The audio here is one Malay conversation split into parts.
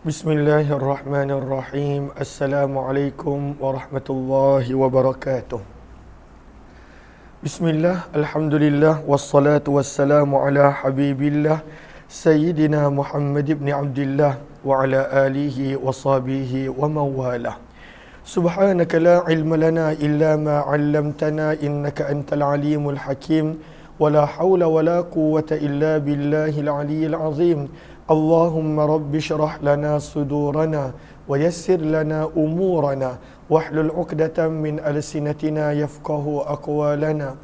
Bismillahirrahmanirrahim. Assalamualaikum warahmatullahi wabarakatuh. Bismillah, alhamdulillah, wassalatu wassalamu ala habibillah Sayyidina Muhammad ibn Abdillah wa ala alihi wa sahbihi wa mawalah. Subhanaka la ilma lana illa ma 'allamtana innaka antal alimul hakim. Wa la hawla wa la quwwata illa billahil aliyyil azim. Allahumma rabbi syrah lana sudurana wa yassir lana umurana wahlul 'uqdatam min alsinatina yafqahu aqwalana.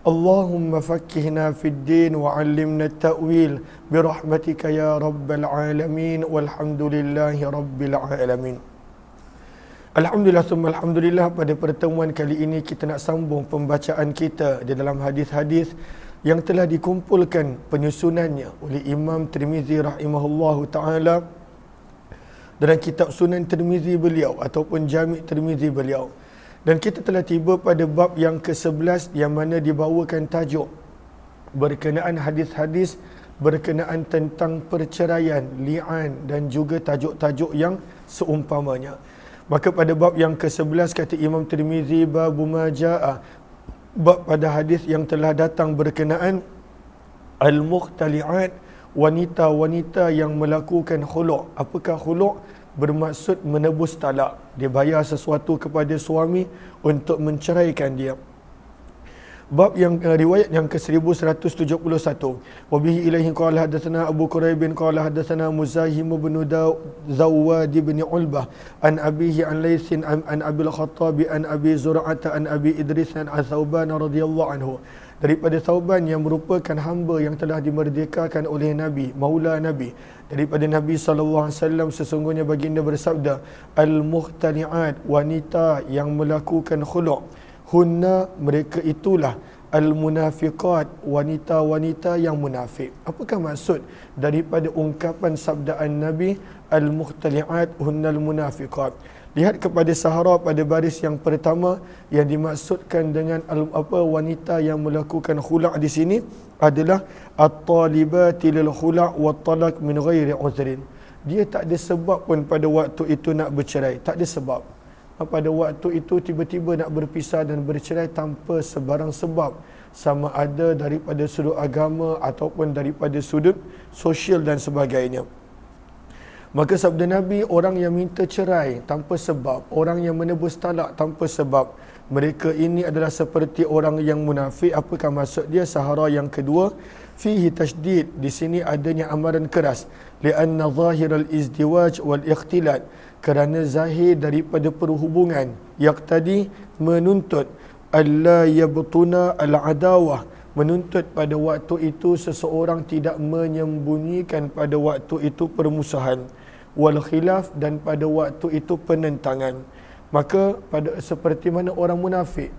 Allahumma fakkihna fid din wa 'allimna at-ta'wil birahmatika ya rabbal alamin walhamdulillahi rabbil alamin. Alhamdulillah summa alhamdulillah, pada pertemuan kali ini kita nak sambung pembacaan kita di dalam hadis-hadis yang telah dikumpulkan penyusunannya oleh Imam Tirmizi rahimahullahu ta'ala dalam kitab Sunan Tirmizi beliau ataupun Jami' Tirmizi beliau. Dan kita telah tiba pada bab yang ke-11 yang mana dibawakan tajuk berkenaan hadis-hadis berkenaan tentang perceraian, li'an dan juga tajuk-tajuk yang seumpamanya. Maka pada bab yang ke-11 kata Imam Tirmizi, babu ma jaa, bab pada hadis yang telah datang berkenaan al-mukhtali'at, wanita-wanita yang melakukan khulu'. Apakah khulu'? Bermaksud menebus talak. Dia bayar sesuatu kepada suami untuk menceraikan dia. Bab yang riwayat yang ke-1171. Wa bihi ilaihi qala hadatsana Abu Quraib bin qala hadatsana Muzahim bin Zawad bin Ulbah an abihi an Laysin an Abil Khattab an Abi Zur'ata an Abi Idris an Thauban radhiyallahu anhu. Daripada Thauban yang merupakan hamba yang telah dimerdekakan oleh Nabi, maula Nabi, daripada Nabi SAW, sesungguhnya baginda bersabda, al-mukhtali'at, wanita yang melakukan khulu', hunna, mereka itulah, al-munafiqat, wanita-wanita yang munafik. Apakah maksud daripada ungkapan sabdaan Nabi al-mukhtali'at hunnal munafiqat? Lihat kepada sahara pada baris yang pertama, yang dimaksudkan dengan wanita yang melakukan khula' di sini adalah at-talibati lil khula' wa talaq min ghairi uzrin. Dia tak ada sebab pun pada waktu itu nak bercerai, tak ada sebab. Pada waktu itu tiba-tiba nak berpisah dan bercerai tanpa sebarang sebab, sama ada daripada sudut agama ataupun daripada sudut sosial dan sebagainya. Maka sabda Nabi, orang yang minta cerai tanpa sebab, orang yang menebus talak tanpa sebab, mereka ini adalah seperti orang yang munafik. Apakah maksud dia? Sahara yang kedua, fihi tasydid, di sini adanya amaran keras, li'anna zahiral izdiwaj wal ikhtilat, kerana zahir daripada perhubungan yaqtadi, menuntut alla yabtuna al-adawah, menuntut pada waktu itu seseorang tidak menyembunyikan pada waktu itu permusuhan, wal khilaf, dan pada waktu itu penentangan. Maka pada seperti mana orang munafik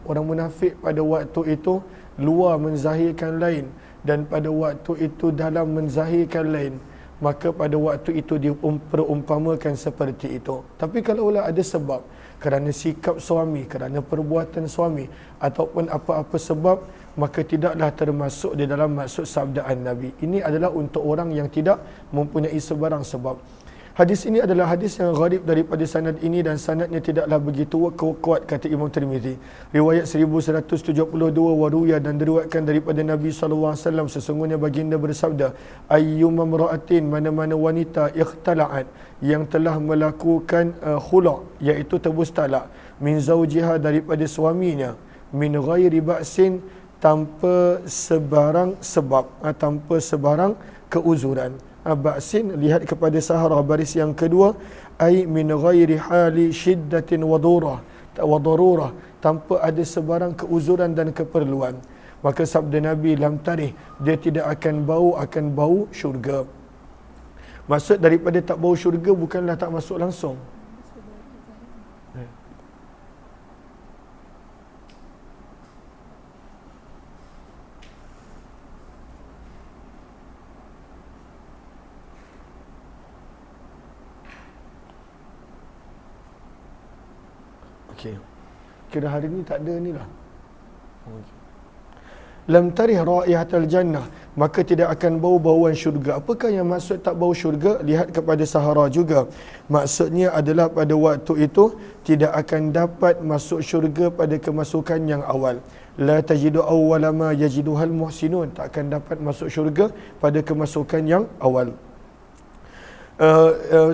pada waktu itu luar menzahirkan lain dan pada waktu itu dalam menzahirkan lain, maka pada waktu itu diperumpamakan seperti itu. Tapi kalaulah ada sebab, kerana sikap suami, kerana perbuatan suami ataupun apa-apa sebab, maka tidaklah termasuk di dalam maksud sabdaan Nabi. Ini adalah untuk orang yang tidak mempunyai sebarang sebab. Hadis ini adalah hadis yang gharib daripada sanad ini, dan sanadnya tidaklah begitu kuat, kata Imam Tirmizi. Riwayat 1172 waruya, dan diriwayatkan daripada Nabi SAW, sesungguhnya baginda bersabda, ayyuma imra'atin, mana-mana wanita, ikhtala'at, yang telah melakukan khulu', iaitu tebus talak, min zawjiha, daripada suaminya, min ghairi ba'sin, tanpa sebarang sebab, tanpa sebarang keuzuran. Ba'sin, lihat kepada sahara baris yang kedua, ai min ghairi hali shiddatin wa darurah, tanpa ada sebarang keuzuran dan keperluan. Maka sabda Nabi, lam tarih, dia tidak akan bau syurga. Maksud daripada tak bau syurga bukanlah tak masuk langsung. Okey. Kira hari ni tak ada ni lah. lam tarih raihatal jannah, maka tidak akan bau bauan syurga. Apakah yang maksud tak bau syurga? Lihat kepada Sahara juga. Maksudnya adalah pada waktu itu tidak akan dapat masuk syurga pada kemasukan yang awal. La tajidu awwala ma yajiduhal muhsinun, tak akan dapat masuk syurga pada kemasukan yang awal.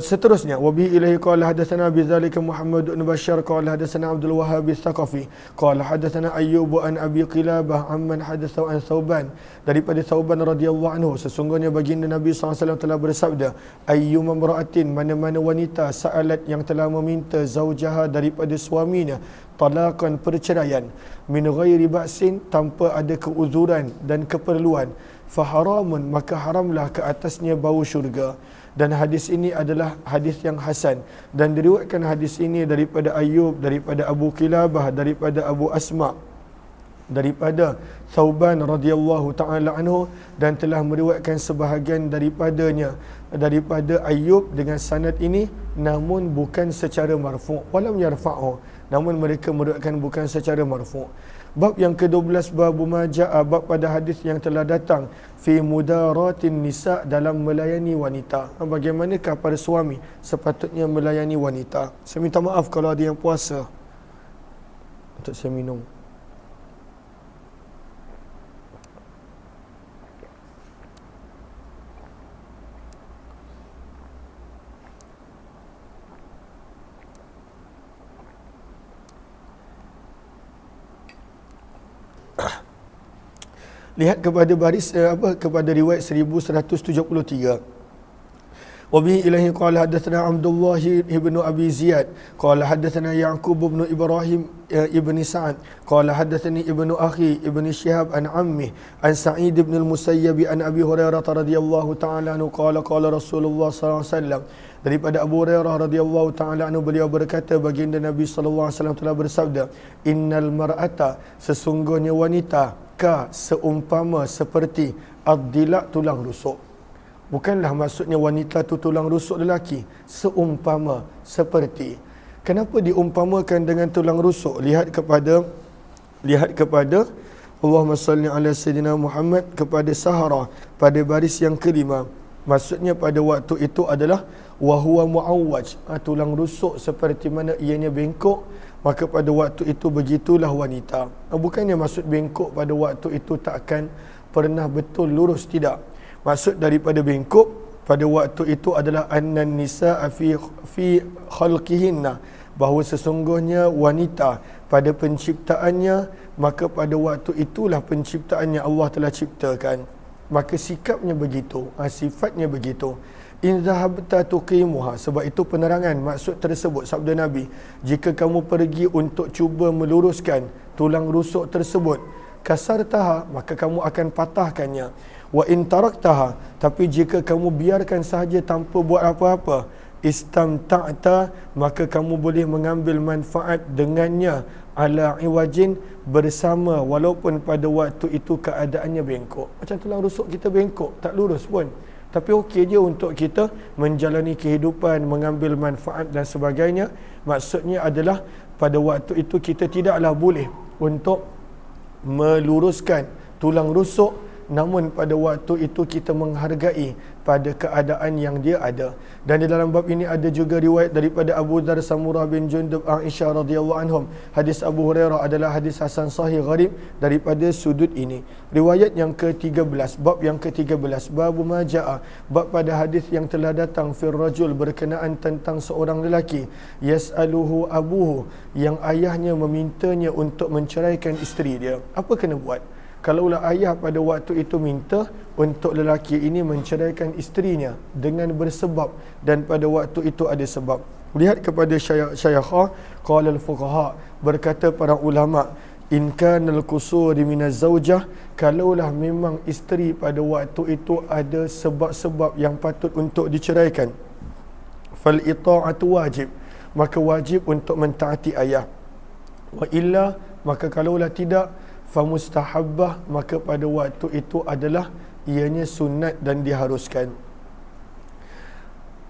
Seterusnya, wabihi ilaihi qala hadatsana bidzalika Muhammad bin Bashar qala hadatsana Abdul Wahhab Ats-Tsaqafi qala hadatsana Ayyub an Abi Qilabah amman hadatsa an Thauban, daripada Thauban radhiyallahu anhu, sesungguhnya baginda Nabi SAW telah bersabda, ayyuma imra'atin, mana-mana wanita sa'alat yang telah meminta zaujaha daripada suaminya talaqan, perceraian, min ghairi ba'sin, tanpa ada keuzuran dan keperluan, faharamun, maka haramlah ke atasnya bau syurga. Dan hadis ini adalah hadis yang hasan, dan diriwayatkan hadis ini daripada Ayyub, daripada Abu Qilabah, daripada Abu Asma, daripada Thauban radhiyallahu taala anhu, dan telah meriwayatkan sebahagian daripadanya daripada Ayyub dengan sanad ini, namun bukan secara marfu', walam yarfa'u, namun mereka meriwayatkan bukan secara marfu'. Bab yang ke-12, bab maja'a, bab pada hadis yang telah datang fi mudaratin nisa, dalam melayani wanita. Bagaimanakah para suami sepatutnya melayani wanita? Saya minta maaf kalau ada yang puasa. Untuk saya minum. Lihat kepada baris kepada riwayat 1173. Wa bihi ilahi qala hadatsana Abdullah ibn Abi Ziyad qala hadatsana Ya'qub ibn Ibrahim ibn Sa'ad qala hadatsani ibnu akhi ibn Shihab an ammi an Sa'id ibn al-Musayyib an Abi Hurairah radhiyallahu ta'ala anhu qala qala Rasulullah sallallahu alaihi wasallam, daripada Abu Hurairah radhiyallahu ta'ala anhu, beliau berkata, baginda Nabi sallallahu alaihi wasallam telah bersabda, innal mar'ata, sesungguhnya wanita, ka, seumpama seperti ad-dilak, tulang rusuk. Bukanlah maksudnya wanita tu tulang rusuk lelaki, seumpama seperti. Kenapa diumpamakan dengan tulang rusuk? Lihat kepada Allahumma salli ala sayyidina Muhammad, kepada Sahara pada baris yang kelima. Maksudnya pada waktu itu adalah wahuwa mu'awwaj, tulang rusuk seperti mana ianya bengkok, maka pada waktu itu begitulah wanita. Bukannya maksud bengkok pada waktu itu takkan pernah betul lurus, tidak. Maksud daripada bengkok pada waktu itu adalah annan nisaa fi khalqihinna, bahawa sesungguhnya wanita pada penciptaannya, maka pada waktu itulah penciptaannya Allah telah ciptakan, maka sikapnya begitu, sifatnya begitu. In zahabta tuqimuha, sebab itu penerangan maksud tersebut sabda Nabi, jika kamu pergi untuk cuba meluruskan tulang rusuk tersebut, kasartaha, maka kamu akan patahkannya. Wa in taraktaha, tapi jika kamu biarkan sahaja tanpa buat apa-apa, istamta'ta, maka kamu boleh mengambil manfaat dengannya, ala iwajin, bersama, walaupun pada waktu itu keadaannya bengkok. Macam tulang rusuk kita bengkok, tak lurus pun, tapi okey je untuk kita menjalani kehidupan, mengambil manfaat dan sebagainya. Maksudnya adalah pada waktu itu kita tidaklah boleh untuk meluruskan tulang rusuk, namun pada waktu itu kita menghargai pada keadaan yang dia ada. Dan di dalam bab ini ada juga riwayat daripada Abu Dzar, Samurah bin Jundub, Aisyah radhiyallahu anhum. Hadis Abu Hurairah adalah hadis hasan sahih gharib daripada sudut ini. Riwayat yang ke-13, bab yang ke-13, bab maja'a, bab pada hadis yang telah datang fir rajul, berkenaan tentang seorang lelaki, yas'aluhu abuhu, yang ayahnya memintanya untuk menceraikan isteri dia. Apa kena buat? Kalaulah ayah pada waktu itu minta untuk lelaki ini menceraikan isterinya dengan bersebab, dan pada waktu itu ada sebab. Lihat kepada syaykha, qala al-fuqaha, berkata para ulama, in kana al-qusuri min az-zawjah, kalaulah memang isteri pada waktu itu ada sebab-sebab yang patut untuk diceraikan, fal ita'atu wajib, maka wajib untuk mentaati ayah. Wa illa, maka kalaulah tidak, famustahabbah, maka pada waktu itu adalah ianya sunat dan diharuskan.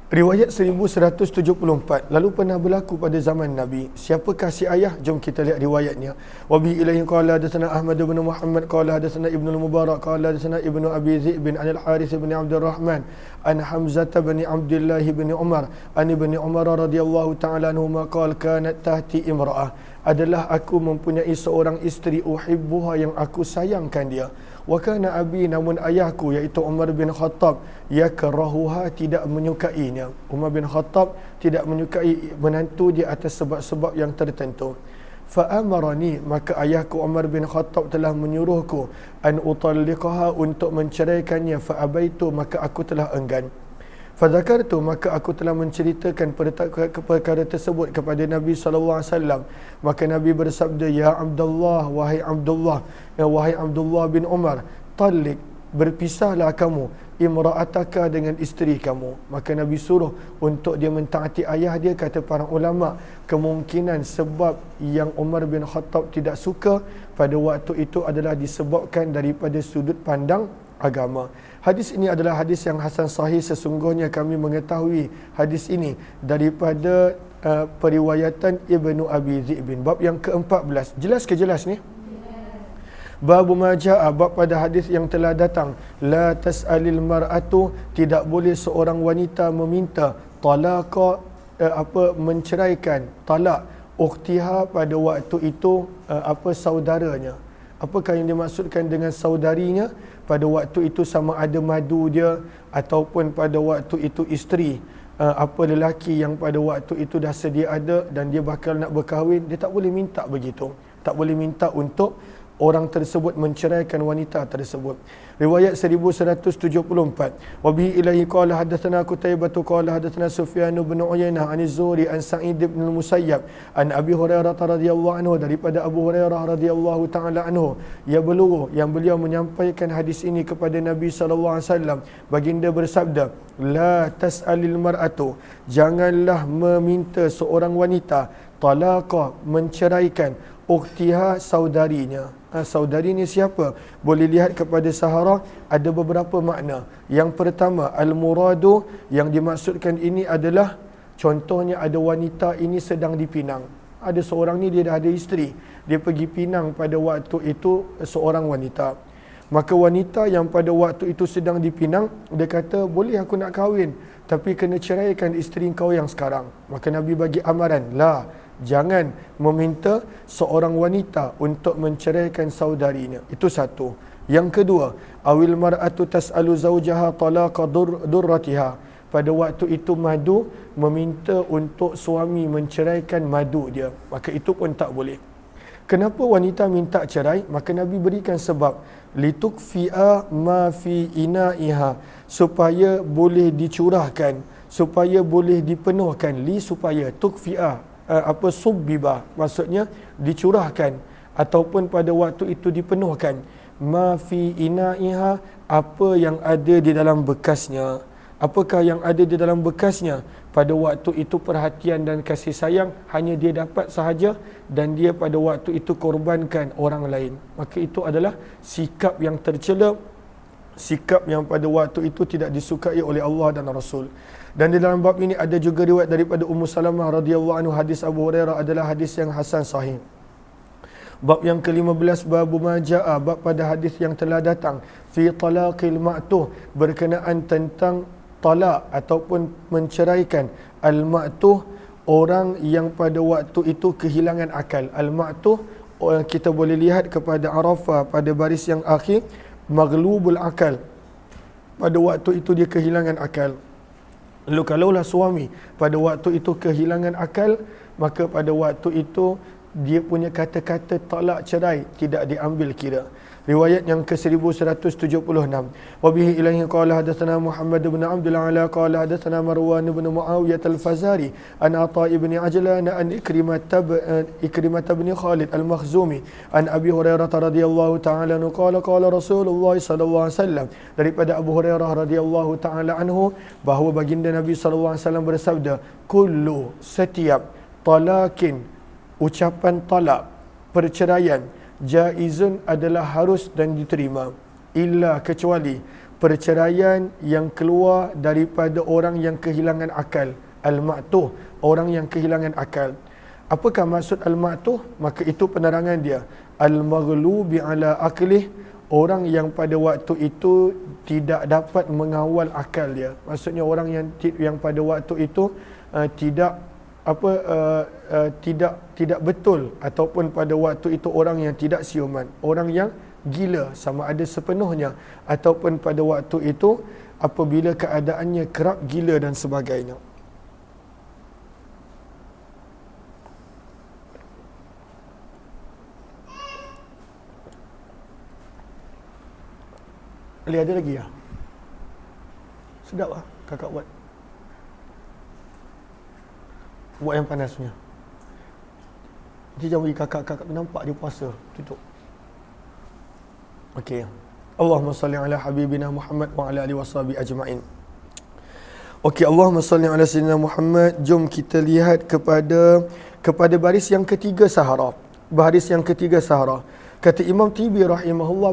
Riwayat 1174, lalu pernah berlaku pada zaman Nabi. Siapakah si ayah? Jom kita lihat riwayatnya. Wa bi ilaihi qala hadatsana Ahmad bin Muhammad qala hadatsana Ibnu al-Mubarak qala hadatsana Ibnu Abi Dhi'b bin Al-Harith bin Abdul Rahman an Hamzah bin Abdullah bin Umar an Ibni Umar radhiyallahu ta'ala anhuma qala kanat tahti imra'ah, adalah aku mempunyai seorang isteri uhibbuha yang aku sayangkan dia. Wa kana abi, namun ayahku iaitu Umar bin Khattab yakrahuha, tidak menyukainya. Umar bin Khattab tidak menyukai menantu dia atas sebab-sebab yang tertentu. Fa amarani, maka ayahku Umar bin Khattab telah menyuruhku an utalliqaha, untuk menceraikannya. Fa abaitu, maka aku telah enggan. Fadzakartu, maka aku telah menceritakan perkara tersebut kepada Nabi SAW. Maka Nabi bersabda, ya Abdullah, wahai Abdullah, wahai Abdullah bin Umar, talik, berpisahlah kamu imra'ataka, dengan isteri kamu. Maka Nabi suruh untuk dia mentaati ayah dia. Kata para ulama, kemungkinan sebab yang Umar bin Khattab tidak suka pada waktu itu adalah disebabkan daripada sudut pandang agama. Hadis ini adalah hadis yang hasan sahih. Sesungguhnya kami mengetahui hadis ini daripada periwayatan Ibnu Abi Dhi'b. Bab yang ke-14. Jelas ke jelas ni? Bab maja'a, bab pada hadis yang telah datang, la tas'alil mar'atu, tidak boleh seorang wanita meminta talaqa, menceraikan, talak ukhtiha, pada waktu itu saudaranya. Apakah yang dimaksudkan dengan saudarinya? Pada waktu itu sama ada madu dia ataupun pada waktu itu isteri lelaki yang pada waktu itu dah sedia ada dan dia bakal nak berkahwin, dia tak boleh minta begitu. Tak boleh minta untuk orang tersebut menceraikan wanita tersebut. Riwayat 1174. Wa bihi ilaihi qala hadatsana Qutaibah qala hadatsana Sufyan bin Uyainah an Az-Zuhri an Sa'id bin Al-Musayyab an Abi Hurairah radhiyallahu anhu, daripada Abu Hurairah radhiyallahu taala anhu, yang beliau menyampaikan hadis ini kepada Nabi sallallahu alaihi wasallam. Baginda bersabda, la tas'alil mar'atu, janganlah meminta seorang wanita talaqa, menceraikan ukhtiha, saudarinya. Saudari ni siapa? Boleh lihat kepada Sahara, ada beberapa makna. Yang pertama, al-muradu, yang dimaksudkan ini adalah, contohnya ada wanita ini sedang dipinang. Ada seorang ni dia dah ada isteri, dia pergi pinang pada waktu itu seorang wanita. Maka wanita yang pada waktu itu sedang dipinang, dia kata, boleh aku nak kahwin, tapi kena ceraikan isteri kau yang sekarang. Maka Nabi bagi amaran, jangan meminta seorang wanita untuk menceraikan saudarinya. Itu satu. Yang kedua, awil mar'atu tas'alu zawjaha talaqa durratiha, pada waktu itu madu meminta untuk suami menceraikan madu dia, maka itu pun tak boleh. Kenapa wanita minta cerai? Maka Nabi berikan sebab, litukfi'a ma fi ina'iha, supaya boleh dicurahkan, supaya boleh dipenuhkan, supaya tukfi'a subbibah, maksudnya dicurahkan ataupun pada waktu itu dipenuhkan, ma fi ina'iha, apa yang ada di dalam bekasnya. Apakah yang ada di dalam bekasnya? Pada waktu itu perhatian dan kasih sayang hanya dia dapat sahaja, dan dia pada waktu itu korbankan orang lain. Maka itu adalah sikap yang tercela, sikap yang pada waktu itu tidak disukai oleh Allah dan Rasul. Dan di dalam bab ini ada juga riwayat daripada Ummu Salamah radhiyallahu anhu, hadis Abu Hurairah adalah hadis yang hasan sahih. Bab yang ke-15, bab maja'a, bab pada hadis yang telah datang, fi talaqil ma'tuh, berkenaan tentang talak ataupun menceraikan al-ma'tuh, orang yang pada waktu itu kehilangan akal. Al-ma'tuh, kita boleh lihat kepada Arafah pada baris yang akhir, maghlubul akal, pada waktu itu dia kehilangan akal. Lalu kalaulah suami pada waktu itu kehilangan akal, maka pada waktu itu dia punya kata-kata talak cerai tidak diambil kira. Riwayat yang ke-1176. Wa bihi ilaihi qala hadatsana Muhammad bin Abdul Ala qala hadatsana Marwan bin Muawiyah al-Fazari an Atha ibn Ajlan an Ikrimah bin Khalid al-Makhzumi an Abi Hurairah radhiyallahu ta'ala anhu qala qala Rasulullah sallallahu alaihi wasallam, daripada Abu Hurairah radhiyallahu ta'ala anhu, bahawa baginda Nabi sallallahu alaihi wasallam bersabda, kullu, setiap, talakin, ucapan talak, perceraian, jaizun, adalah harus dan diterima, illa, kecuali perceraian yang keluar daripada orang yang kehilangan akal. Al-ma'tuh, orang yang kehilangan akal. Apakah maksud al-ma'tuh? Maka itu penerangan dia. Al-maghlubi ala aqlih, orang yang pada waktu itu tidak dapat mengawal akal dia. Maksudnya orang yang pada waktu itu tidak betul, ataupun pada waktu itu orang yang tidak siuman, orang yang gila sama ada sepenuhnya ataupun pada waktu itu apabila keadaannya kerap gila dan sebagainya. Ali ada lagi ya? Sedap lah kakak buat. Buat yang panas punya. Nanti jangan bagi kakak nampak dia puasa. Tutup. Okey. Allahumma salli ala habibina Muhammad wa ala alihi washabi ajma'in. Okey, Allahumma salli ala sayyidina Muhammad. Jom kita lihat kepada baris yang ketiga sahara. Baris yang ketiga sahara. Kata Imam Tibi rahimahullah,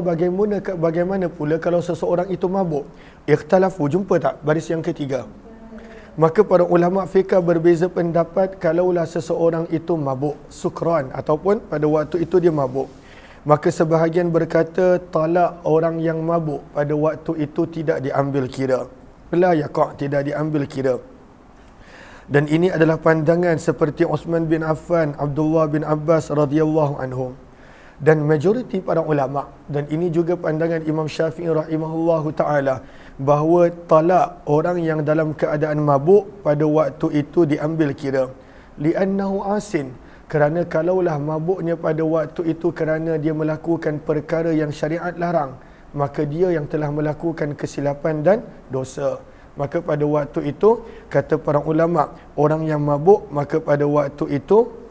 bagaimana pula kalau seseorang itu mabuk? Ikhtalafu, jumpa tak baris yang ketiga? Maka para ulama fiqh berbeza pendapat kalaulah seseorang itu mabuk, sukran, ataupun pada waktu itu dia mabuk. Maka sebahagian berkata talak orang yang mabuk pada waktu itu tidak diambil kira. La yaqa', tidak diambil kira. Dan ini adalah pandangan seperti Uthman bin Affan, Abdullah bin Abbas radhiyallahu anhum. Dan majoriti para ulama, dan ini juga pandangan Imam Syafi'i rahimahullahu ta'ala, bahawa talak orang yang dalam keadaan mabuk pada waktu itu diambil kira. Li'annahu asin, kerana kalaulah mabuknya pada waktu itu kerana dia melakukan perkara yang syariat larang, maka dia yang telah melakukan kesilapan dan dosa. Maka pada waktu itu, kata para ulama, orang yang mabuk, maka pada waktu itu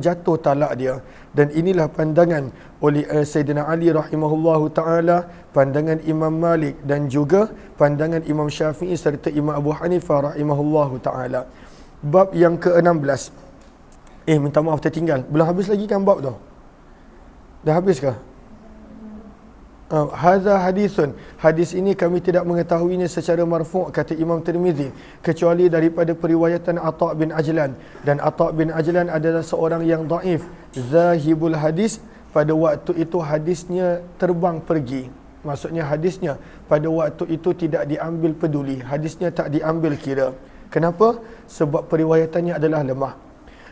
jatuh talak dia. Dan inilah pandangan oleh Sayyidina Ali rahimahullahu ta'ala, pandangan Imam Malik dan juga pandangan Imam Syafi'i serta Imam Abu Hanifah rahimahullahu ta'ala. Bab yang ke-16. Minta maaf tertinggal. Belum habis lagi kan bab tu? Dah habis kah? Hadza hadithun, hadis ini kami tidak mengetahuinya secara marfu', kata Imam Tirmizi, kecuali daripada periwayatan Atha' bin Ajlan, dan Atha' bin Ajlan adalah seorang yang dhaif, zahibul hadis, pada waktu itu hadisnya terbang pergi. Maksudnya hadisnya pada waktu itu tidak diambil peduli, hadisnya tak diambil kira. Kenapa? Sebab periwayatannya adalah lemah.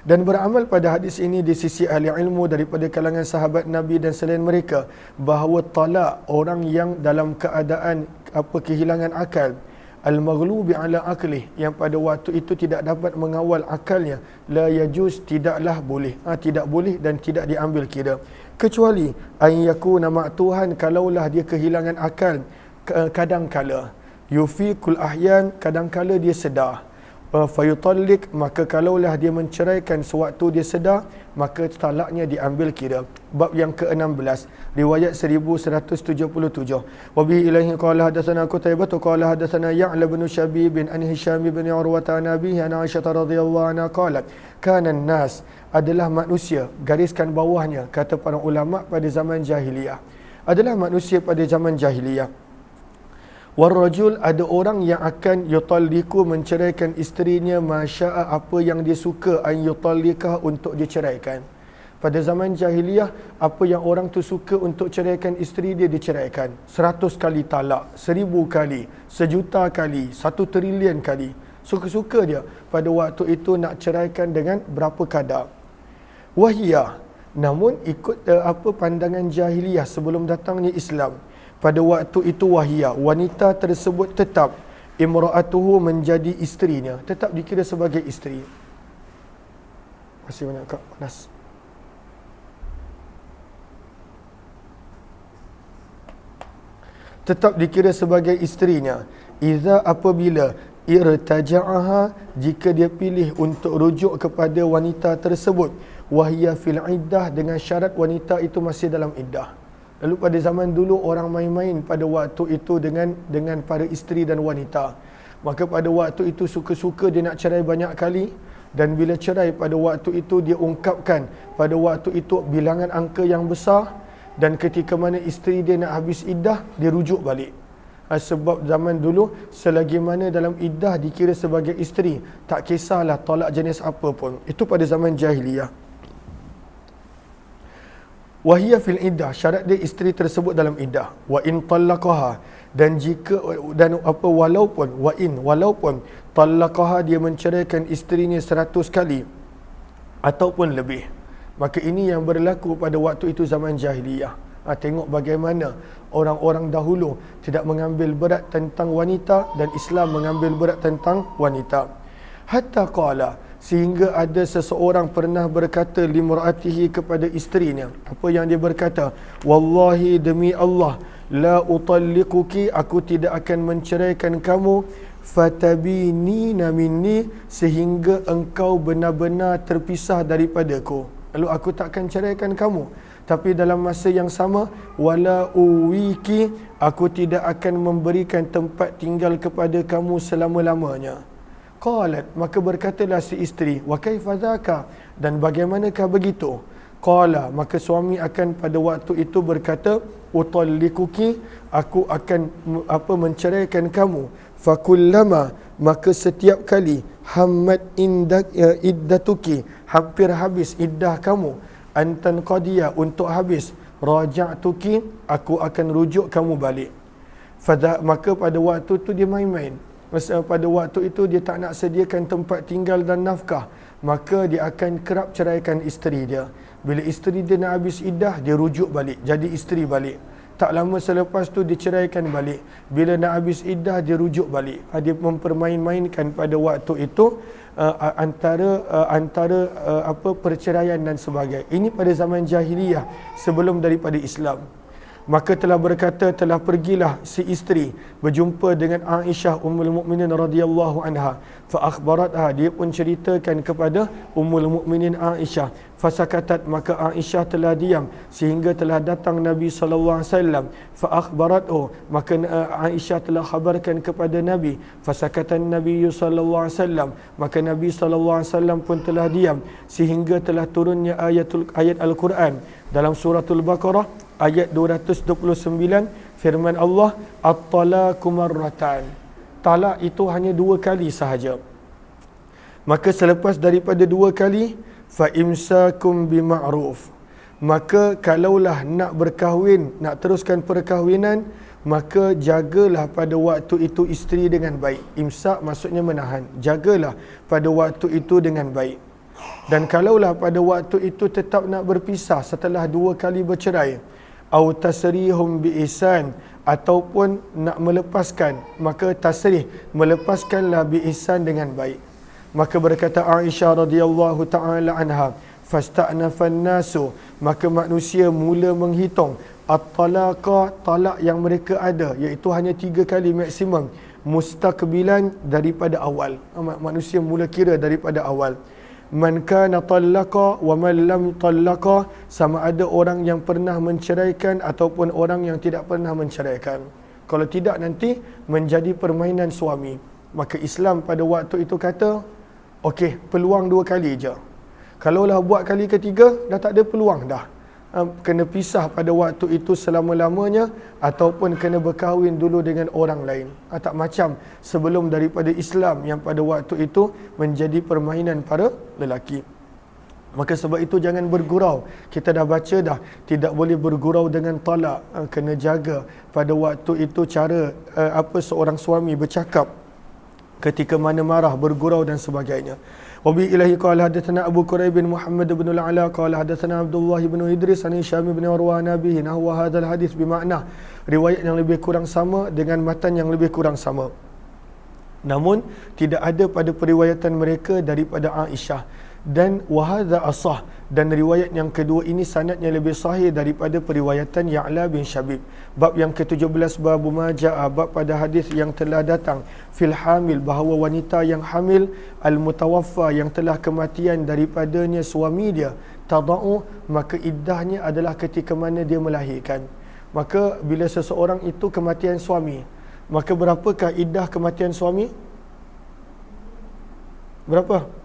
Dan beramal pada hadis ini di sisi ahli ilmu daripada kalangan sahabat Nabi dan selain mereka, bahawa talak orang yang dalam keadaan kehilangan akal, al-maghlubi ala aqlih, yang pada waktu itu tidak dapat mengawal akalnya, la yajuz, tidaklah boleh, tidak boleh dan tidak diambil kira, kecuali an yakuna ma'tuhan, kalaulah dia kehilangan akal kadangkala, yufiqul ahyan, kadangkala dia sedar, fayutallik, maka kalaulah dia menceraikan sewaktu dia sedar, maka talaknya diambil kira. Bab yang ke-16, riwayat 1177. Wa bihi ilaihi qala hadatsana Qutaibah qala hadatsana Ya'la bin Shabib bin an Hisham bin Urwah an Nabi an Aisyah radhiyallahu anha qalat kana an-nas, adalah manusia, gariskan bawahnya, kata para ulama pada zaman jahiliyah, adalah manusia pada zaman jahiliyah. Warrajul, ada orang yang akan yutalliku, menceraikan isterinya, masya'a, apa yang dia suka, an yutallikah, untuk diceraikan. Pada zaman jahiliyah, apa yang orang tu suka untuk ceraikan isteri dia, diceraikan. 100 kali talak, 1000 kali, 1,000,000 kali, 1 trilion kali. Suka-suka dia pada waktu itu nak ceraikan dengan berapa kadar. Wahiyah, namun ikut pandangan jahiliyah sebelum datangnya Islam, pada waktu itu wahiyah, wanita tersebut tetap imra'atuhu, menjadi isterinya, tetap dikira sebagai isteri. Masih banyak kak, panas. Tetap dikira sebagai isterinya. Iza, apabila irtaja'aha, jika dia pilih untuk rujuk kepada wanita tersebut, wahiyah fil iddah, dengan syarat wanita itu masih dalam iddah. Lalu pada zaman dulu orang main-main pada waktu itu dengan para isteri dan wanita. Maka pada waktu itu suka-suka dia nak cerai banyak kali, dan bila cerai pada waktu itu dia ungkapkan pada waktu itu bilangan angka yang besar, dan ketika mana isteri dia nak habis iddah, dia rujuk balik. Sebab zaman dulu selagi mana dalam iddah dikira sebagai isteri, tak kisahlah tolak jenis apa pun. Itu pada zaman jahiliyah. Wahia fil iddah, syarat dia isteri tersebut dalam iddah. Wa in talaqaha, dan jika walaupun talaqaha, dia menceraikan isterinya 100 kali ataupun lebih, maka ini yang berlaku pada waktu itu zaman jahiliyah. Tengok bagaimana orang-orang dahulu tidak mengambil berat tentang wanita dan Islam mengambil berat tentang wanita. Hatta qala, sehingga ada seseorang pernah berkata limra'atihi, kepada isterinya. Apa yang dia berkata? Wallahi, demi Allah, la utalliquki, aku tidak akan menceraikan kamu, fatabinina minni, sehingga engkau benar-benar terpisah daripadaku. Lalu aku tak akan ceraikan kamu, tapi dalam masa yang sama, wala uwiki, aku tidak akan memberikan tempat tinggal kepada kamu selama-lamanya. Qalat, maka berkatalah si isteri, wa kaifa dzaka, dan bagaimanakah begitu? Qala, maka suami akan pada waktu itu berkata, utallikuki, aku akan menceraikan kamu. Fakullama, maka setiap kali, hammat iddatuki, hampir habis iddah kamu, antan qadiya, untuk habis, raja'tuki, aku akan rujuk kamu balik. Maka pada waktu itu dia main-main. Pada waktu itu dia tak nak sediakan tempat tinggal dan nafkah, maka dia akan kerap ceraikan isteri dia. Bila isteri dia nak habis iddah, dia rujuk balik, jadi isteri balik. Tak lama selepas tu dia ceraikan balik. Bila nak habis iddah, dia rujuk balik. Dia mempermain-mainkan pada waktu itu antara perceraian dan sebagainya. Ini pada zaman jahiliyah sebelum daripada Islam. Maka telah pergilah si isteri berjumpa dengan Aisyah Ummul Mukminin radhiyallahu anha. Fa akhbaratha, dia pun ceritakan kepada Ummul Mukminin Aisyah. Fasakatat, maka Aisyah telah diam sehingga telah datang Nabi sallallahu alaihi wasallam. Fa akhbarathu, maka Aisyah telah khabarkan kepada Nabi. Fasakatan Nabi sallallahu alaihi wasallam, maka Nabi sallallahu alaihi wasallam pun telah diam sehingga telah turunnya ayat Al-Quran dalam suratul Baqarah ayat 229, firman Allah, at-talaqu marratan, talak itu hanya 2 kali sahaja. Maka selepas daripada 2 kali, fa imsakum bima'ruf, maka kalaulah nak berkahwin, nak teruskan perkahwinan, maka jagalah pada waktu itu isteri dengan baik. Imsak maksudnya menahan, jagalah pada waktu itu dengan baik. Dan kalaulah pada waktu itu tetap nak berpisah setelah 2 kali bercerai, au tasrihum bi ihsan, ataupun nak melepaskan, maka tasrih, melepaskanlah bi ihsan dengan baik. Maka berkata Aisyah radhiyallahu taala anha, fasta'nafan nasu, maka manusia mula menghitung at-talaqa, talak yang mereka ada, iaitu hanya 3 kali maksimum, mustaqbilan, daripada awal. Manusia mula kira daripada awal. Man kana talaqa wa man lam talaqa, sama ada orang yang pernah menceraikan ataupun orang yang tidak pernah menceraikan. Kalau tidak, nanti menjadi permainan suami. Maka Islam pada waktu itu kata, okey, peluang 2 kali je. Kalaulah buat kali ketiga, dah tak ada peluang dah. Kena pisah pada waktu itu selama-lamanya, ataupun kena berkahwin dulu dengan orang lain. Tak macam sebelum daripada Islam yang pada waktu itu menjadi permainan para lelaki. Maka sebab itu jangan bergurau. Kita dah baca dah, tidak boleh bergurau dengan talak. Kena jaga pada waktu itu cara seorang suami bercakap ketika mana marah, bergurau dan sebagainya. Wabi ilahi qala hadatsana Abu Quraib bin Muhammad bin al-Ala qala hadatsana Abdullah bin Idris an Hisham bin Urwa nabihi nahwa hadzal hadis bimakna, riwayat yang lebih kurang sama dengan matan yang lebih kurang sama. Namun tidak ada pada periwayatan mereka daripada Aisyah. Dan wahadha asah, dan riwayat yang kedua ini sanadnya lebih sahih daripada periwayatan Ya'la bin Syabib. Bab yang ke-17, bab majaa, bab pada hadis yang telah datang fil hamil, bahawa wanita yang hamil, al mutawaffa, yang telah kematian daripadanya suami dia, tada'u, maka iddahnya adalah ketika mana dia melahirkan. Maka bila seseorang itu kematian suami, maka berapakah iddah kematian suami? Berapa?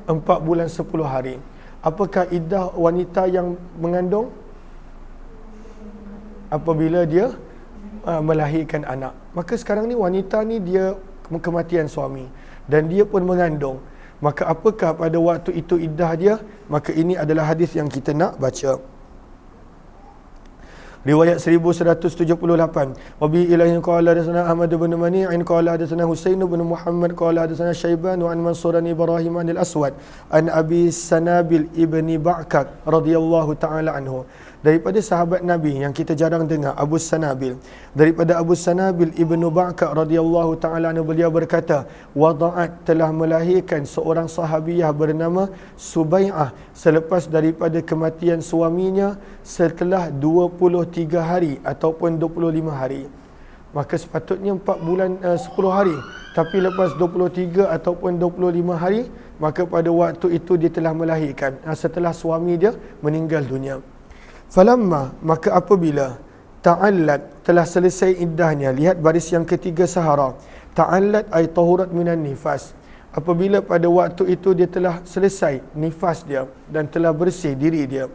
4 bulan 10 hari. Apakah iddah wanita yang mengandung? Apabila dia melahirkan anak. Maka sekarang ni wanita ni dia kematian suami dan dia pun mengandung. Maka apakah pada waktu itu iddah dia? Maka ini adalah hadis yang kita nak baca. Riwayat 1178. Wa bi ilahi qala hadatsana Ahmad bin Mani'in qala hadatsana Husain bin Muhammad qala hadatsana Syaiban wa an Mansur an Ibrahim an al-Aswad an Abi Sanabil ibni Ba'kak radhiyallahu taala anhu. Daripada sahabat Nabi yang kita jarang dengar, Abu Sanabil. Daripada Abu Sanabil ibnu Ba'kak radhiyallahu taala anhu, beliau berkata, wada'at, telah melahirkan seorang sahabiyah bernama Subai'ah selepas daripada kematian suaminya setelah 23 hari ataupun 25 hari. Maka sepatutnya 4 bulan 10 hari, tapi lepas 23 ataupun 25 hari, maka pada waktu itu dia telah melahirkan setelah suami dia meninggal dunia. Falamma, maka apabila ta'allat, telah selesai iddahnya, lihat baris yang ketiga sahara. Ta'allat ay tahurat minan nifas. Apabila pada waktu itu dia telah selesai nifas dia dan telah bersih diri dia.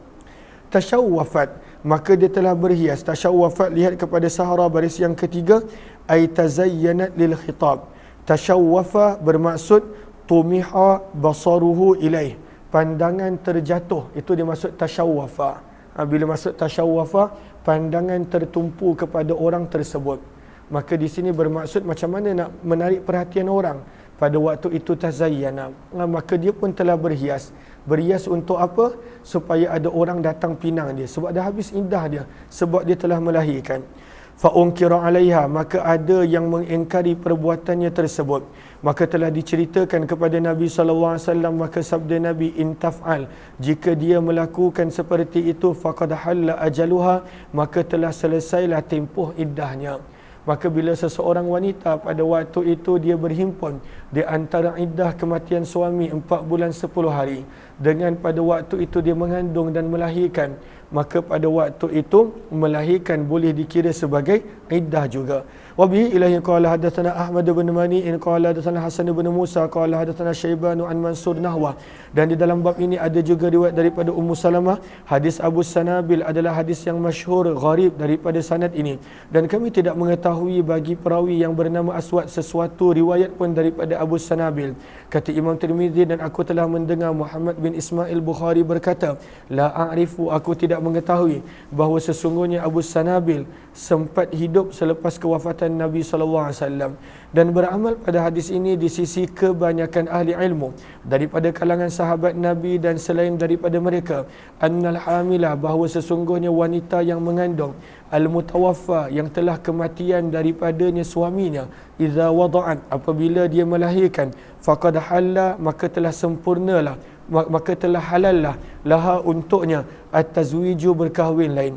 Tashawwafat, maka dia telah berhias. Tashawwafat, lihat kepada sahara baris yang ketiga, ay tazayyanat lil khitab. Tashawwafa bermaksud tumiha basaruhu ilaih, pandangan terjatuh, itu dia maksud tashawwafa. Bila masuk tasyawwafa, pandangan tertumpu kepada orang tersebut. Maka di sini bermaksud macam mana nak menarik perhatian orang. Pada waktu itu tazayyana, maka dia pun telah berhias. Berhias untuk apa? Supaya ada orang datang pinang dia, sebab dah habis iddah dia, sebab dia telah melahirkan. Fa unkira 'alaiha, maka ada yang mengingkari perbuatannya tersebut. Maka telah diceritakan kepada Nabi SAW, maka sabda Nabi, in taf'al, jika dia melakukan seperti itu, faqad halla ajaluha, maka telah selesailah tempoh iddahnya. Maka bila seseorang wanita pada waktu itu dia berhimpun di antara iddah kematian suami 4 bulan 10 hari dengan pada waktu itu dia mengandung dan melahirkan, maka pada waktu itu melahirkan boleh dikira sebagai iddah juga. Wa bihi ilahi qala hadatsana Ahmad bin Mani'in qala hadatsana Hasan bin Musa qala hadatsana Syaiban an Mansur nahwa. Dan di dalam bab ini ada juga riwayat daripada Ummu Salamah. Hadis Abu Sanabil adalah hadis yang masyhur gharib daripada sanad ini, dan kami tidak mengetahui bagi perawi yang bernama Aswad sesuatu riwayat pun daripada Abu Sanabil. Kata Imam Tirmizi, dan aku telah mendengar Muhammad bin Ismail Bukhari berkata, la a'rifu, aku tidak mengetahui bahawa sesungguhnya Abu Sanabil sempat hidup selepas kewafatan Nabi SAW, dan beramal pada hadis ini di sisi kebanyakan ahli ilmu daripada kalangan sahabat Nabi dan selain daripada mereka, annal hamila, bahawa sesungguhnya wanita yang mengandung, al-mutawaffa, yang telah kematian daripadanya suaminya, idza wada'at, apabila dia melahirkan, faqad halla, maka telah sempurnalah, maka telah halallah laha untuknya at-tazwiju, berkahwin lain.